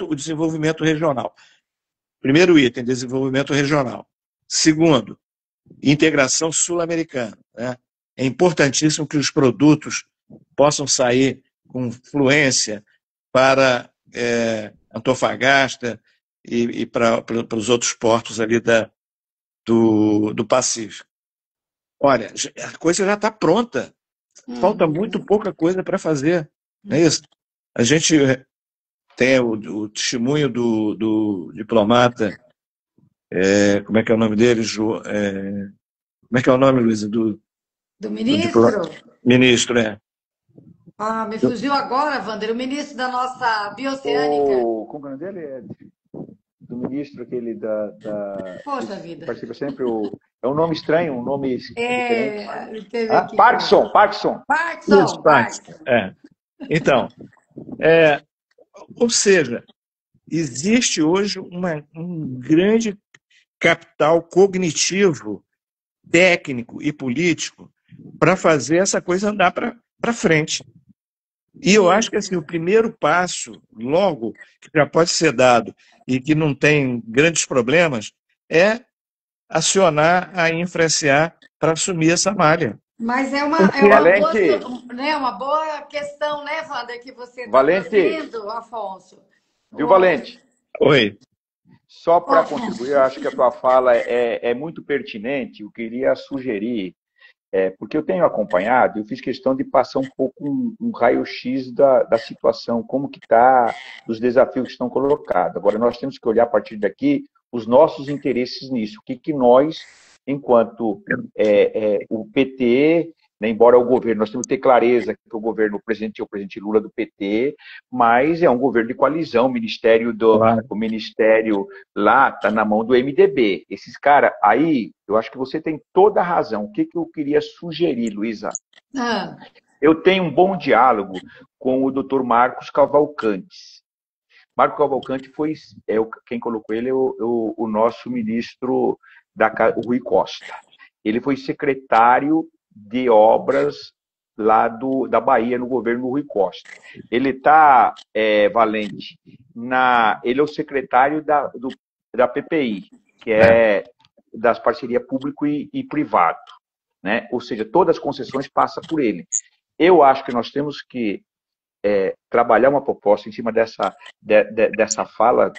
o desenvolvimento regional. Primeiro item, desenvolvimento regional. Segundo, integração sul-americana, né? É importantíssimo que os produtos possam sair com fluência para Antofagasta e para os outros portos ali do Pacífico. Olha, a coisa já está pronta. Falta muito pouca coisa para fazer. Não é isso? A gente tem o testemunho do diplomata, como é que é o nome dele? Como é que é o nome, Luiz? Do do ministro? ministro, é. Ah, me fugiu agora, Wander, o ministro da nossa bioceânica. Como é o nome dele? Do ministro aquele Poxa vida. participa sempre é um nome estranho, um nome diferente. Ele teve Ah, aqui. Parkinson. Isso, Pax. Parkinson. É. Então, ou seja, existe hoje um grande capital cognitivo, técnico e político para fazer essa coisa andar para frente. E eu acho que assim, o primeiro passo, logo, que já pode ser dado e que não tem grandes problemas, é acionar a InfraSA para assumir essa malha. Mas é Valente, uma boa questão, né, Wander, que você está Valente, trazendo, Afonso. viu, Valente? Oi. Só para contribuir, eu acho que a tua fala é muito pertinente. Eu queria sugerir, porque eu tenho acompanhado, eu fiz questão de passar um pouco um raio-x da situação, como que está, dos desafios que estão colocados. Agora, nós temos que olhar a partir daqui os nossos interesses nisso. O que nós, enquanto o PT, né, embora o governo, nós temos que ter clareza que o governo, o presidente Lula do PT, mas é um governo de coalizão, o ministério lá está na mão do MDB. Esses caras, aí, eu acho que você tem toda a razão. O que eu queria sugerir, Luísa? Eu tenho um bom diálogo com o Dr. Marcos Cavalcante. Marco Cavalcante foi quem colocou ele, o nosso ministro o Rui Costa. Ele foi secretário de obras lá da Bahia, no governo do Rui Costa. Ele está, Valente, ele é o secretário da PPI, que é das parcerias público e privado, né? Ou seja, todas as concessões passam por ele. Eu acho que nós temos que trabalhar uma proposta em cima dessa fala,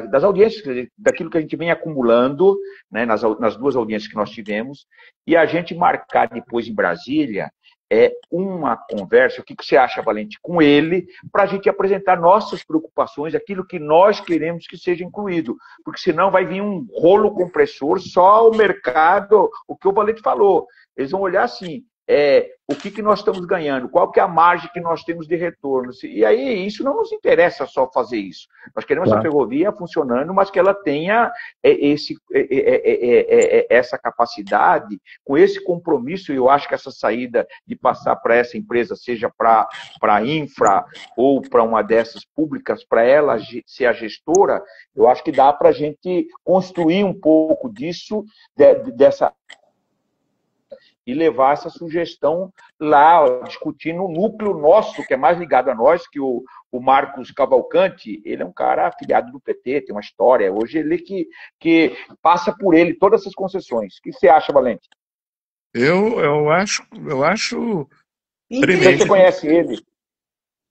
das audiências, daquilo que a gente vem acumulando, né, nas duas audiências que nós tivemos, e a gente marcar depois em Brasília uma conversa, o que você acha, Valente, com ele, para a gente apresentar nossas preocupações, aquilo que nós queremos que seja incluído, porque senão vai vir um rolo compressor, só o mercado, o que o Valente falou, eles vão olhar assim, o que nós estamos ganhando, qual que é a margem que nós temos de retorno. E aí, isso não nos interessa só fazer isso. Nós queremos essa ferrovia funcionando, mas que ela tenha essa capacidade, com esse compromisso, e eu acho que essa saída de passar para essa empresa, seja para a infra ou para uma dessas públicas, para ela ser a gestora, eu acho que dá para a gente construir um pouco disso, dessa e levar essa sugestão lá, discutir no núcleo nosso, que é mais ligado a nós, que o Marcos Cavalcante, ele é um cara afiliado do PT, tem uma história, hoje ele que passa por ele todas essas concessões. O que você acha, Valente? Eu acho tremendo. Você conhece ele?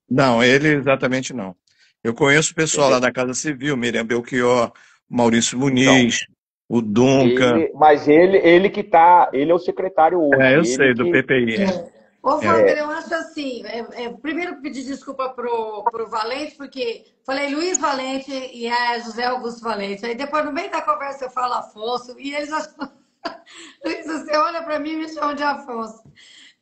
Não, ele exatamente não. Eu conheço o pessoal lá da Casa Civil, Miriam Belchior, Maurício Muniz, então, o Duncan. Mas ele é o secretário hoje. Eu sei, do PPI. Ô, Wander, eu acho assim, primeiro pedir desculpa pro Valente, porque falei Luiz Valente e José Augusto Valente. Aí depois, no meio da conversa, eu falo Afonso, e eles acham... Luiz, você olha para mim e me chama de Afonso.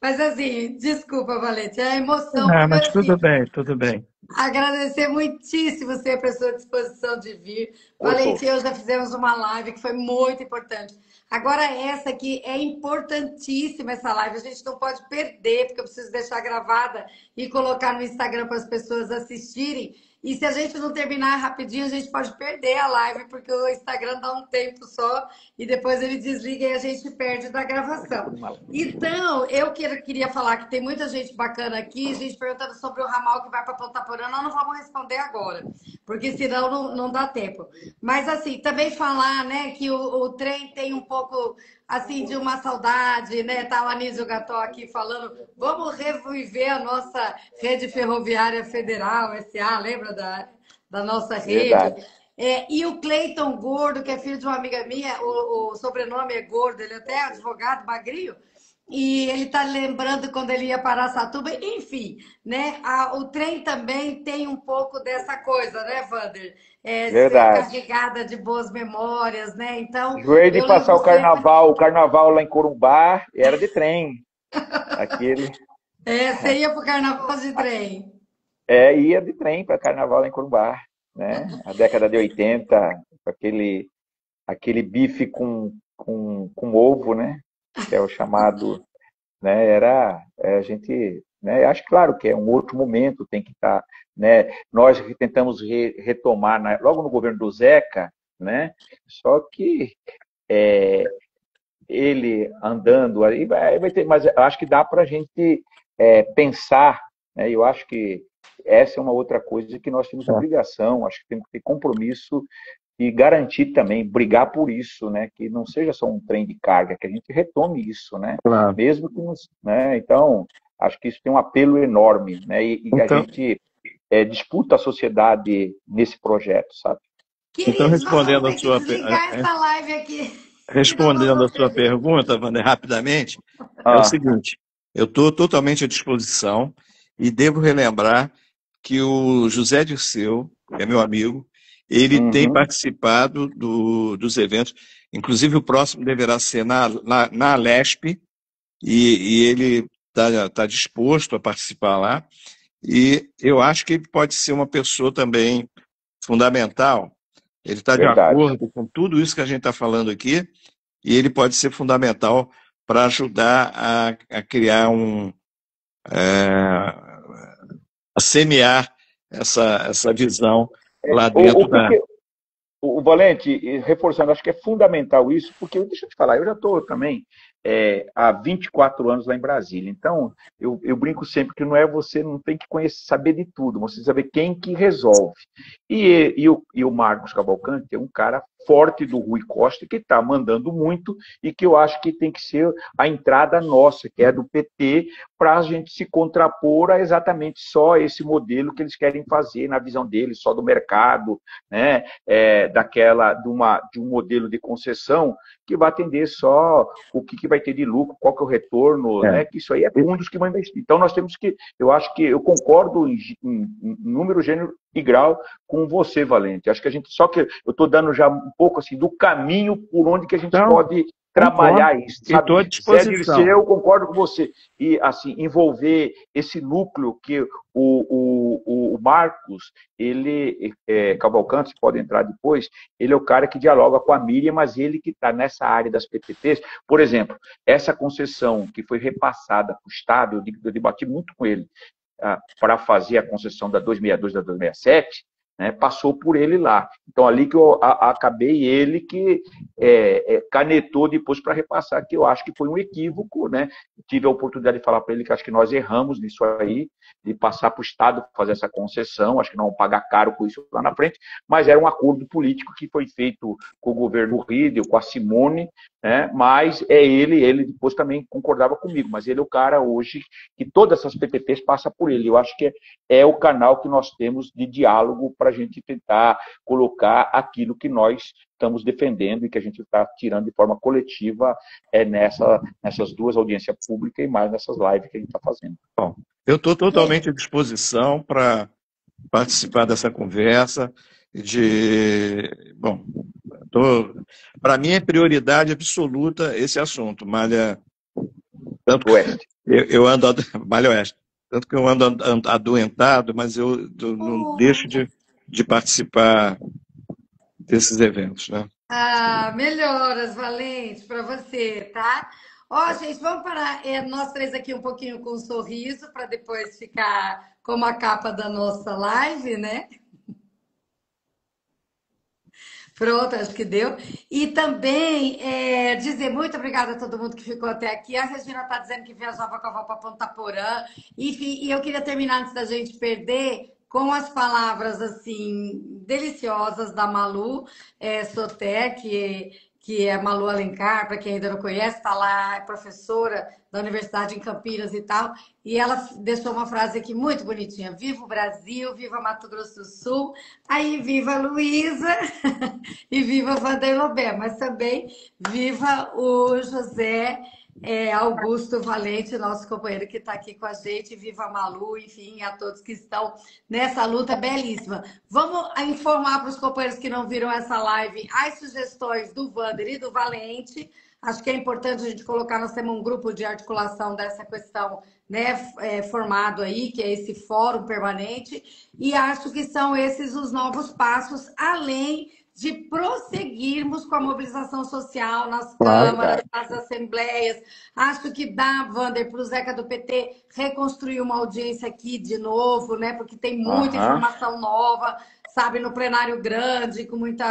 Mas assim, desculpa, Valente, é a emoção. Mas tudo bem, tudo bem. Agradecer muitíssimo você a sua disposição de vir. Valente e eu já fizemos uma live que foi muito importante. Agora essa aqui é importantíssima, essa live. A gente não pode perder, porque eu preciso deixar gravada e colocar no Instagram para as pessoas assistirem. E se a gente não terminar rapidinho, a gente pode perder a live, porque o Instagram dá um tempo só e depois ele desliga e a gente perde da gravação. Então, eu queria falar que tem muita gente bacana aqui, gente perguntando sobre o ramal que vai para Ponta Porã. Nós não vamos responder agora, porque senão não dá tempo. Mas, assim, também falar, né, que o trem tem um pouco, assim, de uma saudade, né? Tá o Anísio Gató aqui falando, vamos reviver a nossa rede ferroviária federal, SA, lembra da nossa rede? E o Cleiton Gordo, que é filho de uma amiga minha, o sobrenome é Gordo, ele até é advogado, magrinho, E ele está lembrando quando ele ia para Araçatuba, enfim, né? O trem também tem um pouco dessa coisa, né, Wander? Ser Verdade. carregada de boas memórias, né? Então, Joelho de eu passar lembro sempre. o carnaval lá em Corumbá era de trem. Aquele, Você ia para o carnaval de trem. ia de trem para carnaval lá em Corumbá, né? A década de 80, aquele bife com ovo, né? Que é o chamado, né? A gente, né? Acho claro que é um outro momento, tem que estar, né? Nós que tentamos retomar logo no governo do Zeca, né? Só que ele andando aí vai ter, mas acho que dá para a gente pensar, né? Eu acho que essa é uma outra coisa que nós temos obrigação, acho que temos que ter compromisso e garantir também, brigar por isso, né? Que não seja só um trem de carga, que a gente retome isso, né? Claro. Mesmo que não, né? Então, acho que isso tem um apelo enorme, né? E a Então, gente disputa a sociedade nesse projeto, sabe? então Queridos, nós vamos ter que desligar essa live aqui. Senão nós respondendo a vamos sua perder. pergunta, Wander, rapidamente, é o Ah, seguinte: eu estou totalmente à disposição e devo relembrar que o José Dirceu, que é meu amigo, ele tem uhum, participado dos eventos, inclusive o próximo deverá ser na Alesp, e ele está disposto a participar lá, e eu acho que ele pode ser uma pessoa também fundamental. Ele está de verdade. acordo com tudo isso que a gente está falando aqui, e ele pode ser fundamental para ajudar a criar a semear essa visão lá O, dentro o que, da. que o Valente, reforçando, acho que é fundamental isso, porque, deixa eu te falar, eu já estou também há 24 anos lá em Brasília, então eu brinco sempre que não é você, não tem que conhecer, saber de tudo, você tem que saber quem que resolve. E o Marcos Cavalcante é um cara forte do Rui Costa, que está mandando muito e que eu acho que tem que ser a entrada nossa, que é do PT, para a gente se contrapor a exatamente só esse modelo que eles querem fazer na visão deles, só do mercado, né? De um modelo de concessão que vai atender só o que vai ter de lucro, qual que é o retorno, né? Que isso aí é fundos que vão investir. Então nós temos que, eu acho que eu concordo em número, gênero e grau com você, Valente. Acho que a gente, só que eu estou dando já um pouco assim do caminho por onde que a gente Então, pode concordo trabalhar isso, e estou à sabe? Zé disposição. Dirceu, eu concordo com você. E, assim, envolver esse núcleo que o Marcos, ele, Cavalcante, você pode entrar depois, ele é o cara que dialoga com a Miriam, mas ele que está nessa área das PPPs. Por exemplo, essa concessão que foi repassada para o Estado, eu debati muito com ele, para fazer a concessão da 262 da 267, né, passou por ele lá. Então, ali que eu acabei, ele que canetou depois para repassar, que eu acho que foi um equívoco, né? Tive a oportunidade de falar para ele que acho que nós erramos nisso aí, de passar para o Estado fazer essa concessão, acho que não vamos pagar caro com isso lá na frente, mas era um acordo político que foi feito com o governo Riedel, com a Simone, né? Mas ele depois também concordava comigo, mas ele é o cara hoje que todas essas PPPs passam por ele. Eu acho que é o canal que nós temos de diálogo para a gente tentar colocar aquilo que nós estamos defendendo e que a gente está tirando de forma coletiva nessas duas audiências públicas e mais nessas lives que a gente está fazendo. Bom, eu estou totalmente à disposição para participar dessa conversa. Bom, para mim é prioridade absoluta esse assunto, Malha. Tanto que Oeste. eu ando Malha Oeste. Tanto que eu ando adoentado, mas eu não deixo de participar desses eventos, né? Melhoras, Valente, para você, tá? Ó, gente, vamos parar nós três aqui um pouquinho com um sorriso para depois ficar como a capa da nossa live, né? Pronto, acho que deu. E também dizer muito obrigada a todo mundo que ficou até aqui. A Regina está dizendo que viajava com a avó para Ponta Porã. Enfim, e eu queria terminar antes da gente perder com as palavras assim deliciosas da Malu Soter, que é Malu Alencar, para quem ainda não conhece, está lá, é professora da Universidade em Campinas e tal. E ela deixou uma frase aqui muito bonitinha: viva o Brasil, viva Mato Grosso do Sul, aí viva a Luísa e viva Vanderlobé, mas também viva o José Augusto Valente, nosso companheiro que está aqui com a gente, viva a Malu, enfim, a todos que estão nessa luta belíssima. Vamos informar para os companheiros que não viram essa live as sugestões do Wander e do Valente. Acho que é importante a gente colocar, nós temos um grupo de articulação dessa questão, né, formado aí, que é esse fórum permanente, e acho que são esses os novos passos, além de prosseguirmos com a mobilização social nas câmaras, nas assembleias. Acho que dá, Wander, para o Zeca do PT reconstruir uma audiência aqui de novo, né? Porque tem muita informação nova, sabe, no plenário grande, com muito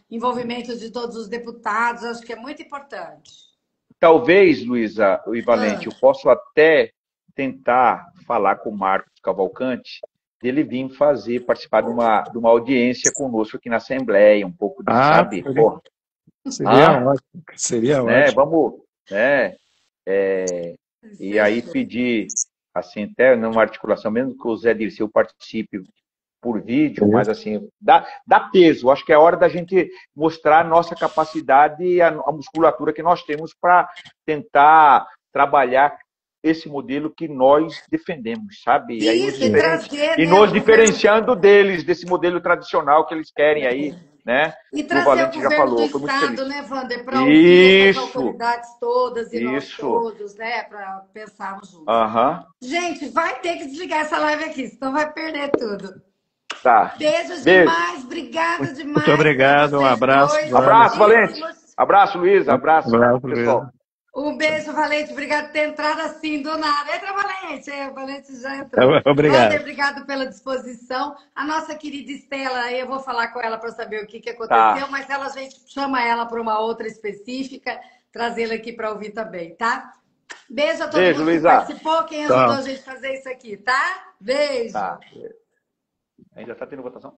envolvimento de todos os deputados. Acho que é muito importante. Talvez, Luísa e Valente, eu posso até tentar falar com o Marcos Cavalcante, ele vir participar de uma audiência conosco aqui na Assembleia, um pouco de, sabe? Seria ótimo. Seria ótimo. Vamos, né? E aí pedir, assim, até numa articulação, mesmo que o Zé Dirceu participe por vídeo, mas assim, dá peso. Acho que é hora da gente mostrar a nossa capacidade e a musculatura que nós temos para tentar trabalhar esse modelo que nós defendemos, sabe? E nos diferenciando deles, desse modelo tradicional que eles querem aí, né? E trazer o Valente já falou, do Estado, né, Wander? Para ouvir essas autoridades todas e nós todos, né? Para pensarmos juntos. Gente, vai ter que desligar essa live aqui, senão vai perder tudo. Tá. Beijo demais, obrigada demais. Muito obrigado, um abraço. Abraço, Valente. Abraço, Luísa. Abraço, pessoal. Um beijo, Valente. Obrigado por ter entrado assim do nada. Entra, Valente. O Valente já entrou. Obrigado. Wander, obrigado pela disposição. A nossa querida Estela, eu vou falar com ela para saber o que aconteceu, mas a gente chama ela para uma outra específica, trazê-la aqui para ouvir também, tá? Beijo a todo mundo que participou, quem ajudou a gente a fazer isso aqui, tá? Beijo. Tá. Ainda está tendo votação?